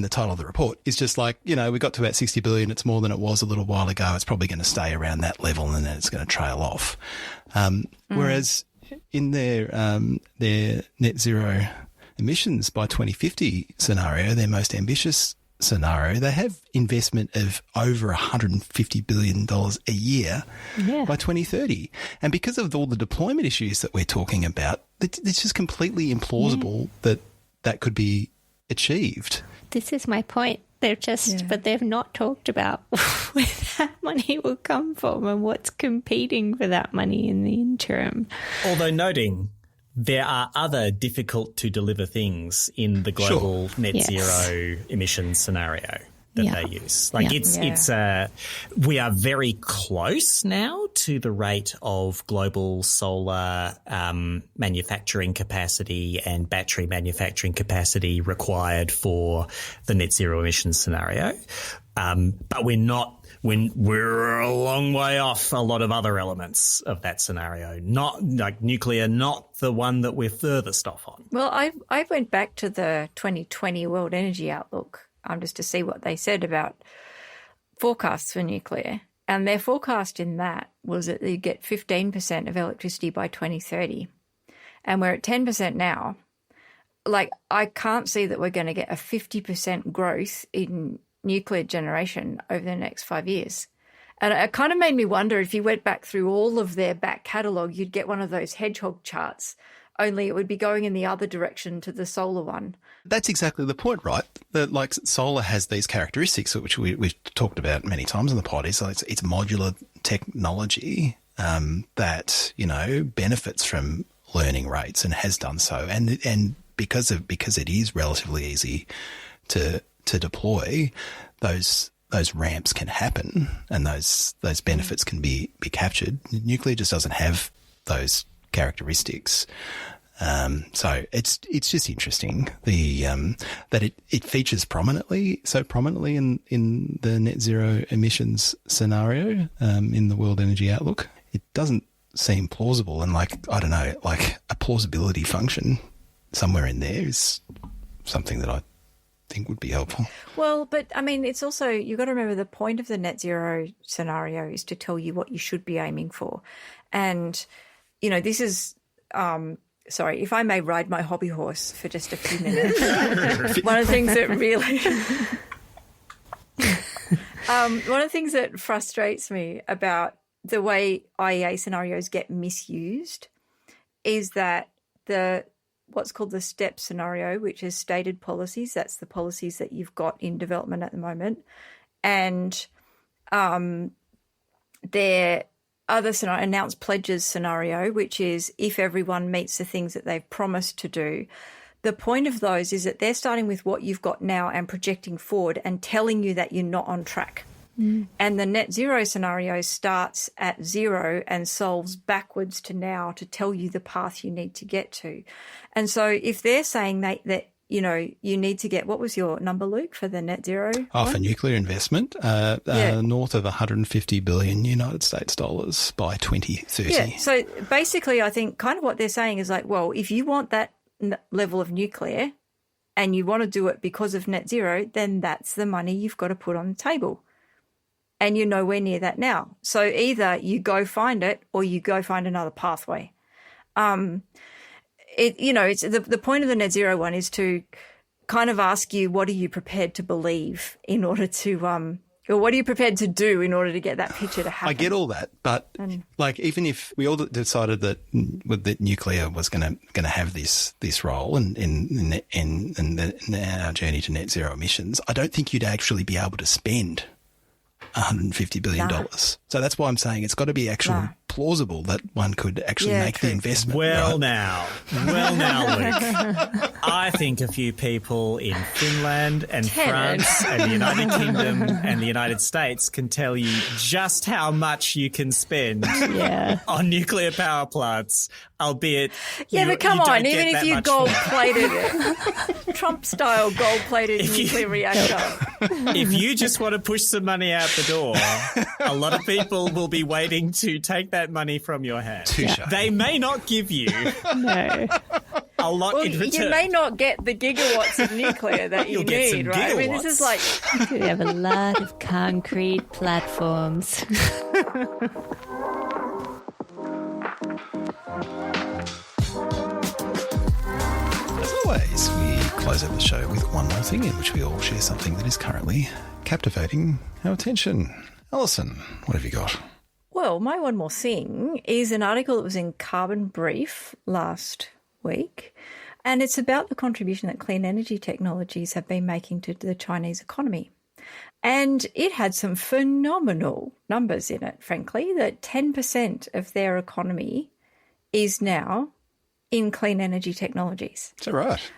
title of the report, is just like, we got to about 60 billion. It's more than it was a little while ago. It's probably going to stay around that level, and then it's going to trail off. Whereas in their net zero emissions by 2050 scenario, their most ambitious scenario, they have investment of over $150 billion a year by 2030. And because of all the deployment issues that we're talking about, it's just completely implausible that could be achieved. This is my point. But they've not talked about where that money will come from and what's competing for that money in the interim. Although noting, there are other difficult to deliver things in the global net zero emissions scenario that they use. We are very close now to the rate of global solar manufacturing capacity and battery manufacturing capacity required for the net zero emissions scenario. But we're a long way off a lot of other elements of that scenario. Not like nuclear, not the one that we're furthest off on. Well, I went back to the 2020 World Energy Outlook just to see what they said about forecasts for nuclear. And their forecast in that was that you get 15% of electricity by 2030. And we're at 10% now. I can't see that we're going to get a 50% growth in nuclear generation over the next 5 years. And it kind of made me wonder, if you went back through all of their back catalogue, you'd get one of those hedgehog charts, only it would be going in the other direction to the solar one. That's exactly the point, right? That solar has these characteristics, which we've talked about many times on the pod. It's modular technology that, benefits from learning rates and has done so. And because it is relatively easy to deploy, those ramps can happen and those benefits can be captured. Nuclear just doesn't have those characteristics. So it's just interesting that it features prominently in the net zero emissions scenario in the World Energy Outlook. It doesn't seem plausible, and a plausibility function somewhere in there is something that I think would be helpful. Well, but I mean, it's also, you've got to remember, the point of the net zero scenario is to tell you what you should be aiming for. And, this is, sorry, if I may ride my hobby horse for just a few minutes. One of the things that frustrates me about the way IEA scenarios get misused is that the what's called the STEP scenario, which is stated policies. That's the policies that you've got in development at the moment. And their other scenario, announced pledges scenario, which is if everyone meets the things that they've promised to do. The point of those is that they're starting with what you've got now and projecting forward and telling you that you're not on track. And the net zero scenario starts at zero and solves backwards to now to tell you the path you need to get to. And so if they're saying that you know, you need to get, what was your number, Luke, for the net zero? For nuclear investment, north of 150 billion United States dollars by 2030. Yeah, so basically I think kind of what they're saying is like, well, if you want that level of nuclear and you want to do it because of net zero, then that's the money you've got to put on the table. And you're nowhere near that now. So either you go find it or you go find another pathway. It's the point of the net zero one is to kind of ask you, what are you prepared to believe in order to, or what are you prepared to do in order to get that picture to happen? I get all that, but like even if we all decided that nuclear was going to have this role in our journey to net zero emissions, I don't think you'd actually be able to spend $150 billion. So that's why I'm saying it's got to be actually plausible that one could actually make the investment. Well, now, Luke, I think a few people in Finland and France and the United Kingdom and the United States can tell you just how much you can spend on nuclear power plants, albeit but come on, even if you gold-plated it, Trump-style gold-plated nuclear reactor. If you just want to push some money out the door, a lot of people will be waiting to take that money from your hand. They may not give you a lot in return. You may not get the gigawatts of nuclear that you need, right? Gigawatts. I mean, this is like... We have a lot of concrete platforms. As always, we close out the show with one more thing in which we all share something that is currently captivating our attention. Alison, what have you got? Well, my one more thing is an article that was in Carbon Brief last week, and it's about the contribution that clean energy technologies have been making to the Chinese economy. And it had some phenomenal numbers in it, frankly, that 10% of their economy is now in clean energy technologies. Is that right?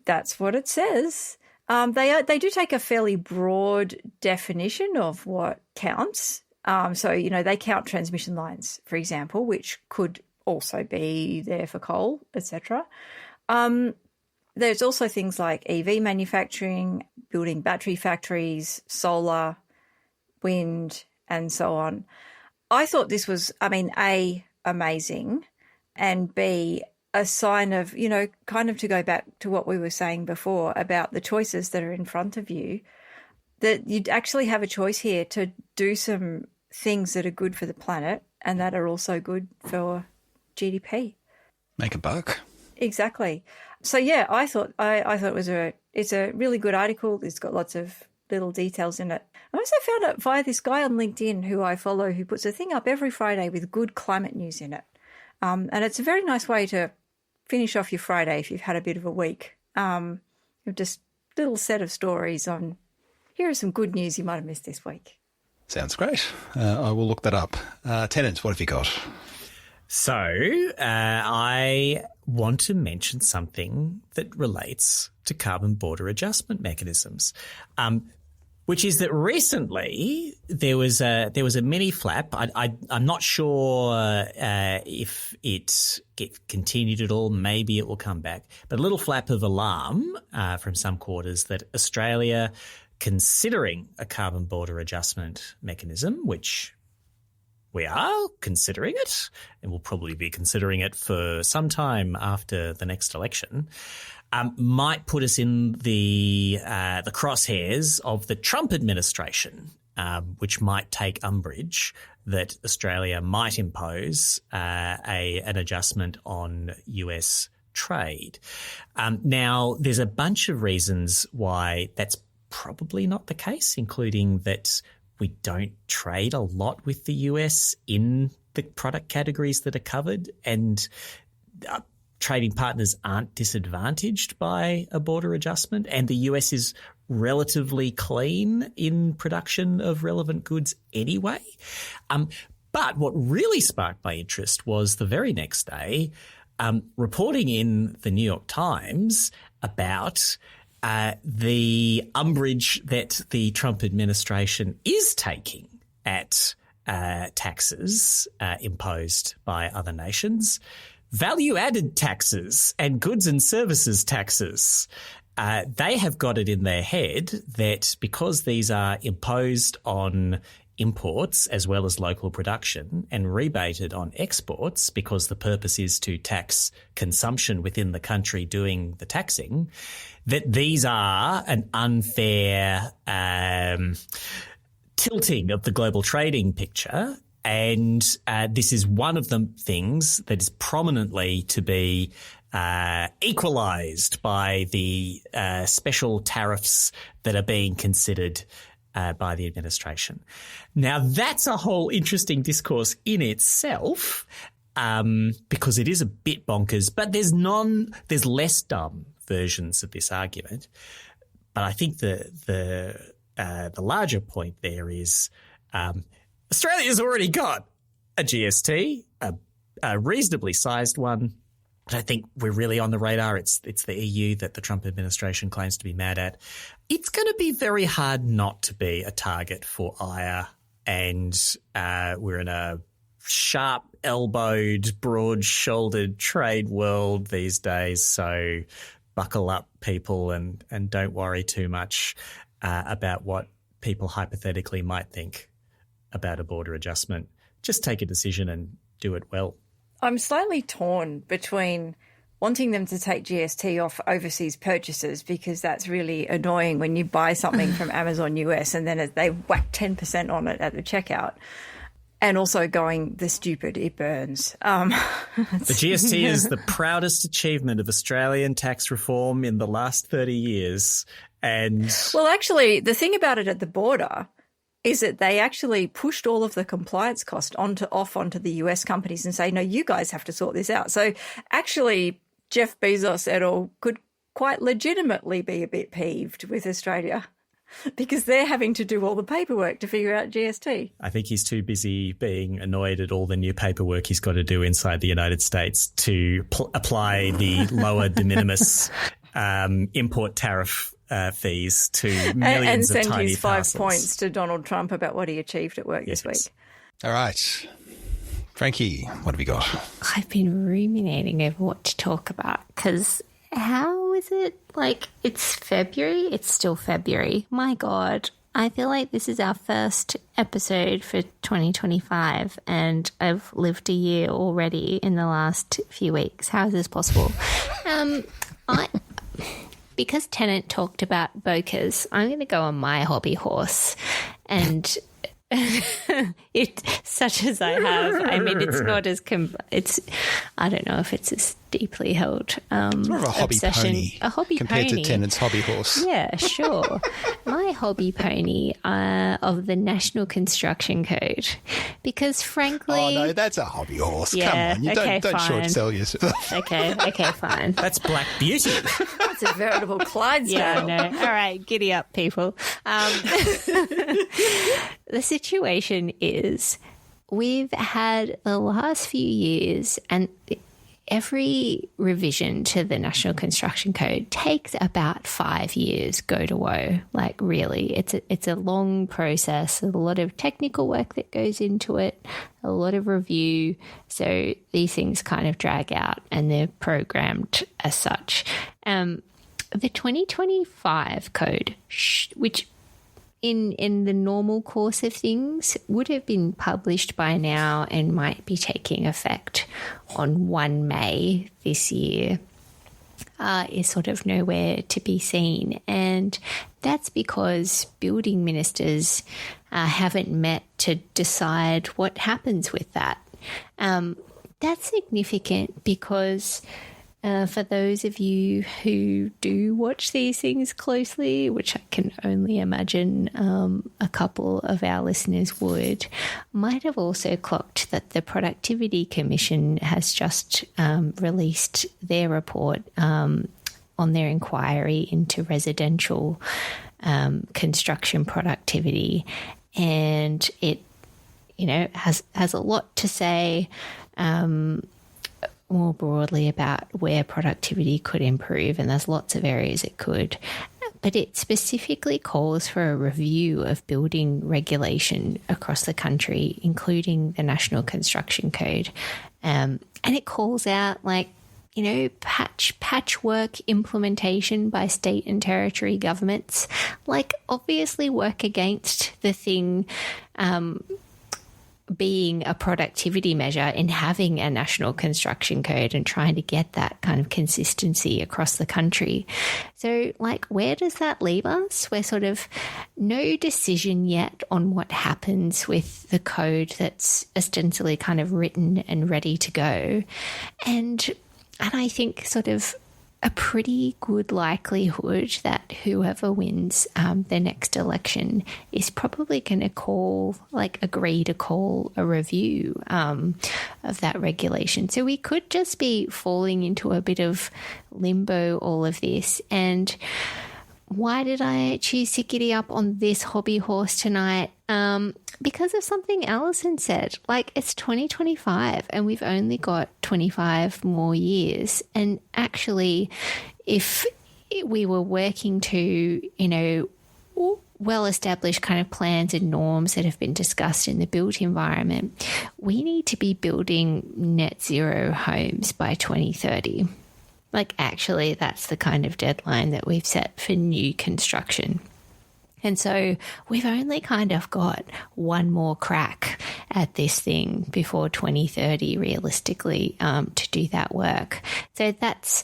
That's what it says. They do take a fairly broad definition of what counts. So, you know, they count transmission lines, for example, which could also be there for coal, etc. There's also things like EV manufacturing, building battery factories, solar, wind, and so on. I thought this was, A, amazing, and B, a sign of, you know, kind of to go back to what we were saying before about the choices that are in front of you, that you'd actually have a choice here to do some things that are good for the planet and that are also good for GDP. Make a buck. Exactly. So yeah, I thought it's a really good article. It's got lots of little details in it. I also found it via this guy on LinkedIn who I follow, who puts a thing up every Friday with good climate news in it. And it's a very nice way to finish off your Friday if you've had a bit of a week. Just a little set of stories on, here are some good news you might have missed this week. Sounds great. I will look that up. Tennant, what have you got? So I want to mention something that relates to carbon border adjustment mechanisms, which is that recently there was a mini flap. I'm not sure if it continued at all. Maybe it will come back, but a little flap of alarm from some quarters that Australia considering a carbon border adjustment mechanism, which we are considering it, and we'll probably be considering it for some time after the next election, might put us in the crosshairs of the Trump administration, which might take umbrage that Australia might impose an adjustment on US trade. Now, there's a bunch of reasons why that's probably not the case, including that we don't trade a lot with the US in the product categories that are covered. And trading partners aren't disadvantaged by a border adjustment, and the US is relatively clean in production of relevant goods anyway. But what really sparked my interest was the very next day, reporting in the New York Times about the umbrage that the Trump administration is taking at taxes imposed by other nations, value-added taxes and goods and services taxes. They have got it in their head that because these are imposed on imports as well as local production and rebated on exports because the purpose is to tax consumption within the country doing the taxing, that these are an unfair tilting of the global trading picture. And this is one of the things that is prominently to be equalised by the special tariffs that are being considered by the administration. Now, that's a whole interesting discourse in itself because it is a bit bonkers, but there's less dumb versions of this argument. But I think the larger point there is Australia's already got a GST, a reasonably sized one. I don't think we're really on the radar. It's the EU that the Trump administration claims to be mad at. It's going to be very hard not to be a target for ire, and we're in a sharp-elbowed, broad-shouldered trade world these days. So buckle up, people, and don't worry too much about what people hypothetically might think about a border adjustment. Just take a decision and do it well. I'm slightly torn between wanting them to take GST off overseas purchases because that's really annoying when you buy something from Amazon US and then they whack 10% on it at the checkout, and also going, the stupid, it burns. The GST is the proudest achievement of Australian tax reform in the last 30 years. And well, actually, the thing about it at the border is that they actually pushed all of the compliance cost off onto the US companies and say, no, you guys have to sort this out. So actually, Jeff Bezos et al. Could quite legitimately be a bit peeved with Australia because they're having to do all the paperwork to figure out GST. I think he's too busy being annoyed at all the new paperwork he's got to do inside the United States to apply the lower de minimis import tariff fees to millions of tiny parcels. And send his 5 points to Donald Trump about what he achieved at work this week. All right. Frankie, what have you got? I've been ruminating over what to talk about because how is it like it's February? It's still February. My God. I feel like this is our first episode for 2025 and I've lived a year already in the last few weeks. How is this possible? Because Tennant talked about bokehs, I'm going to go on my hobby horse and it, such as I have, I mean, it's not as, I don't know if it's as deeply held it's more of a hobby obsession. Pony a hobby compared pony. To Tennant's hobby horse. Yeah, sure. My hobby pony of the National Construction Code, because frankly, oh no, that's a hobby horse. Yeah, come on, don't short sell yourself. Okay, fine. That's Black Beauty. That's a veritable Clydesdale. Yeah, no. All right, giddy up, people. The situation is we've had the last few years, and every revision to the National Construction Code takes about 5 years go to woe. Like really, it's a long process, a lot of technical work that goes into it, a lot of review. So these things kind of drag out and they're programmed as such. The 2025 code, which in the normal course of things would have been published by now and might be taking effect on 1 May this year, is sort of nowhere to be seen. And that's because building ministers haven't met to decide what happens with that. That's significant because For those of you who do watch these things closely, which I can only imagine a couple of our listeners would, might have also clocked that the Productivity Commission has just released their report on their inquiry into residential construction productivity, and it, has a lot to say more broadly about where productivity could improve, and there's lots of areas it could. But it specifically calls for a review of building regulation across the country, including the National Construction Code. And it calls out, patchwork implementation by state and territory governments, obviously work against the thing being a productivity measure in having a national construction code and trying to get that kind of consistency across the country. So, where does that leave us? We're sort of no decision yet on what happens with the code that's ostensibly kind of written and ready to go. And I think sort of a pretty good likelihood that whoever wins the next election is probably going to agree to call a review of that regulation. So we could just be falling into a bit of limbo, all of this. And why did I choose to giddy up on this hobby horse tonight? Because of something Alison said. It's 2025 and we've only got 25 more years. And actually, if we were working to, well-established kind of plans and norms that have been discussed in the built environment, we need to be building net zero homes by 2030. Actually, that's the kind of deadline that we've set for new construction. And so we've only kind of got one more crack at this thing before 2030, realistically, to do that work. So that's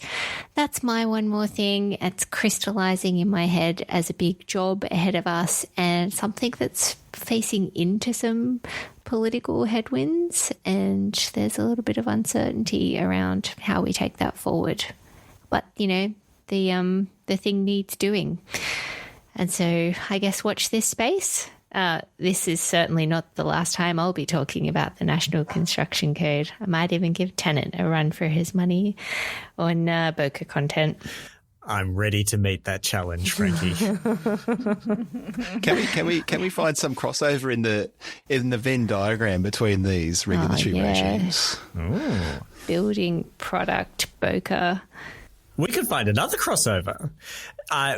my one more thing. It's crystallizing in my head as a big job ahead of us and something that's facing into some political headwinds. And there's a little bit of uncertainty around how we take that forward. But, the thing needs doing. And so I guess watch this space. This is certainly not the last time I'll be talking about the National Construction Code. I might even give Tennant a run for his money on Boca content. I'm ready to meet that challenge, Frankie. Can we find some crossover in the Venn diagram between these regulatory regimes? Ooh. Building product Boca. We could find another crossover.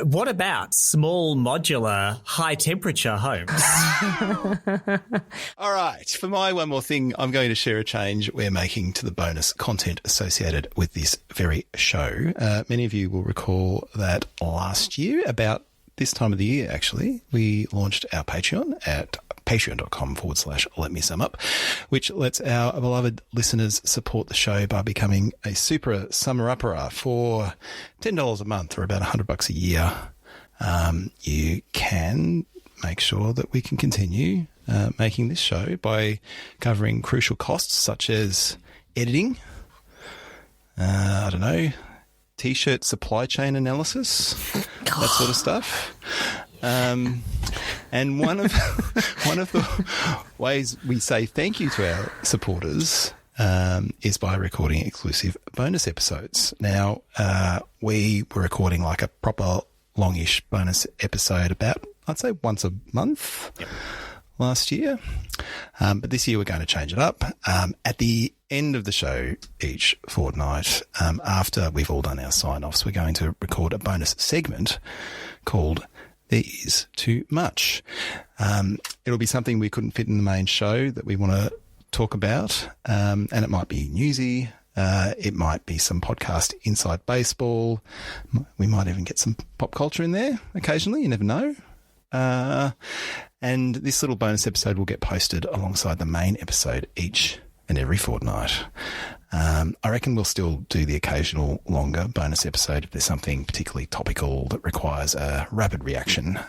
What about small, modular, high-temperature homes? All right. For my one more thing, I'm going to share a change we're making to the bonus content associated with this very show. Many of you will recall that last year, about this time of the year, actually, we launched our Patreon at patreon.com/LetMeSumUp, which lets our beloved listeners support the show by becoming a super summer-upper for $10 a month or about $100 a year. You can make sure that we can continue making this show by covering crucial costs such as editing, T-shirt supply chain analysis, that sort of stuff. And one of the ways we say thank you to our supporters is by recording exclusive bonus episodes. Now, we were recording like a proper longish bonus episode about, I'd say, once a month last year. But this year we're going to change it up. At the end of the show each fortnight, after we've all done our sign-offs, we're going to record a bonus segment called There Is Too Much. It'll be something we couldn't fit in the main show that we want to talk about, and it might be newsy. It might be some podcast inside baseball. We might even get some pop culture in there occasionally. You never know. And this little bonus episode will get posted alongside the main episode each and every fortnight. I reckon we'll still do the occasional longer bonus episode if there's something particularly topical that requires a rapid reaction.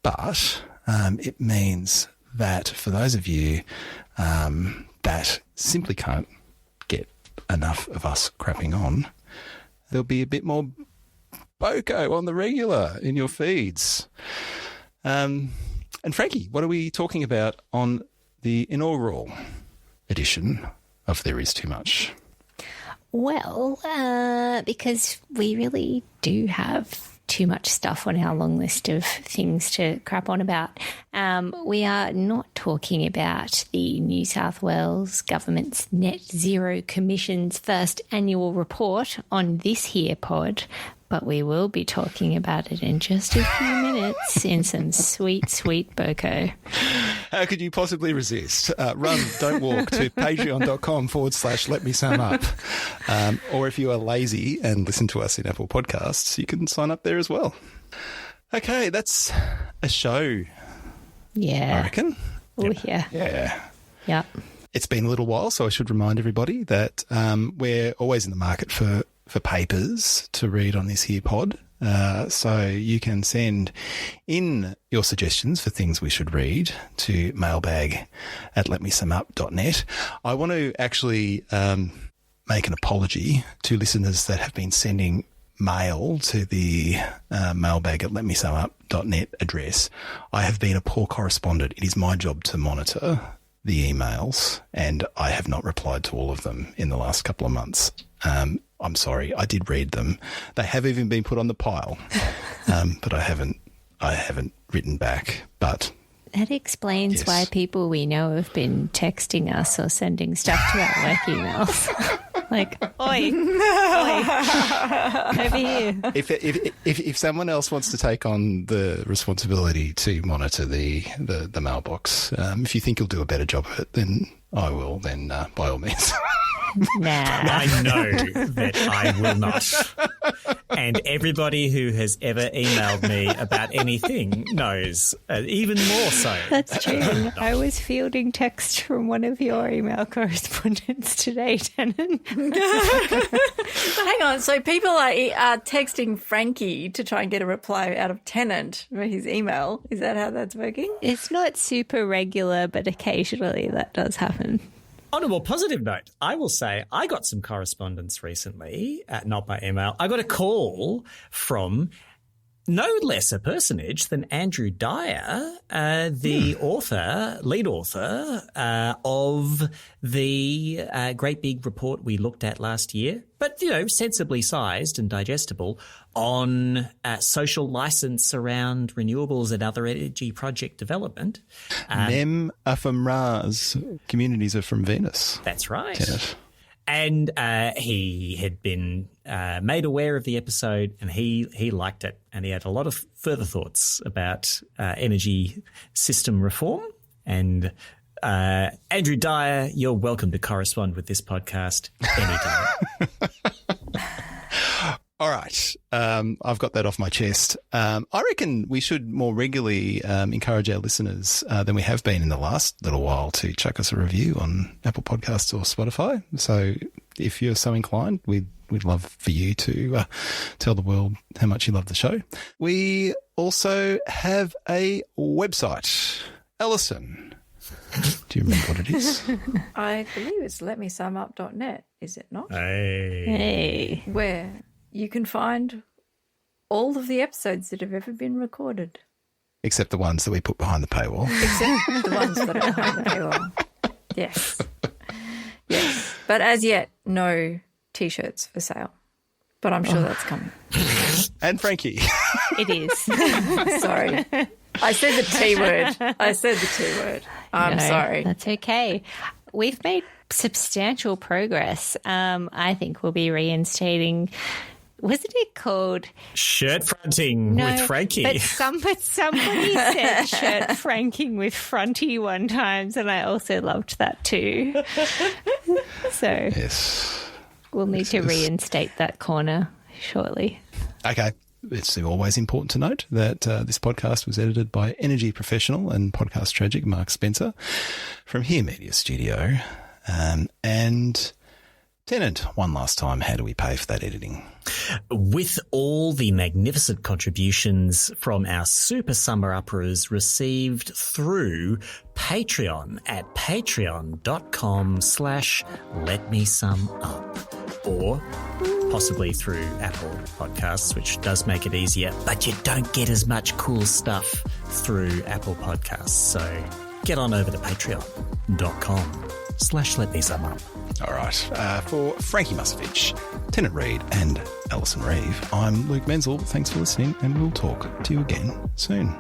But it means that for those of you that simply can't get enough of us crapping on, there'll be a bit more Boko on the regular in your feeds. And Frankie, what are we talking about on the inaugural edition of There Is Too Much? Well, because we really do have too much stuff on our long list of things to crap on about. We are not talking about the New South Wales Government's Net Zero Commission's first annual report on this here pod, but we will be talking about it in just a few minutes in some sweet, sweet Boko. How could you possibly resist? Run, don't walk to patreon.com/letmesumup. Or if you are lazy and listen to us in Apple Podcasts, you can sign up there as well. Okay, that's a show. Yeah. I reckon. Oh, yeah. Yeah. Yep. It's been a little while, so I should remind everybody that we're always in the market for papers to read on this here pod. So you can send in your suggestions for things we should read to mailbag@letmesumup.net. I want to actually make an apology to listeners that have been sending mail to the mailbag@letmesumup.net address. I have been a poor correspondent. It is my job to monitor the emails, and I have not replied to all of them in the last couple of months. I'm sorry, I did read them. They have even been put on the pile, but I haven't written back. But that explains why people we know have been texting us or sending stuff to our work emails. Like, oi, over here. If someone else wants to take on the responsibility to monitor the mailbox, if you think you'll do a better job of it than I will, then by all means. Nah. I know that I will not. And everybody who has ever emailed me about anything knows, even more so. That's true. I was fielding text from one of your email correspondents today, Tannen. Hang on. So people are texting Frankie to try and get a reply out of Tennant for his email. Is that how that's working? It's not super regular, but occasionally that does happen. On a more positive note, I will say I got some correspondence recently, not by email. I got a call from no less a personage than Andrew Dyer, the lead author of the great big report we looked at last year, but, sensibly sized and digestible on social license around renewables and other energy project development. Mem are from Mars, communities are from Venus. That's right. Kenneth. And he had been made aware of the episode, and he liked it, and he had a lot of further thoughts about energy system reform. And Andrew Dyer, you're welcome to correspond with this podcast anytime. All right. I've got that off my chest. I reckon we should more regularly encourage our listeners than we have been in the last little while to chuck us a review on Apple Podcasts or Spotify. So if you're so inclined, we'd love for you to tell the world how much you love the show. We also have a website. Alison, do you remember what it is? I believe it's letmesumup.net, is it not? Hey. Where you can find all of the episodes that have ever been recorded. Except the ones that we put behind the paywall. Except the ones that are behind the paywall. Yes. Yes. But as yet, no T-shirts for sale. But I'm sure that's coming. And Frankie. It is. Sorry. I said the T word. I'm sorry. That's okay. We've made substantial progress. I think we'll be reinstating... Wasn't it called shirt fronting with Frankie? But somebody said shirt franking with Fronty one time, and I also loved that too. So yes, we'll need to reinstate that corner shortly. Okay. It's always important to note that this podcast was edited by energy professional and podcast tragic Mark Spencer from Here Media Studio. And Tennant, one last time, how do we pay for that editing? With all the magnificent contributions from our super summer uppers received through Patreon at patreon.com/letmesumup. or possibly through Apple Podcasts, which does make it easier, but you don't get as much cool stuff through Apple Podcasts. So get on over to patreon.com/letmesumup. All right. For Frankie Musovich, Tennant Reid and Alison Reeve, I'm Luke Menzel. Thanks for listening, and we'll talk to you again soon.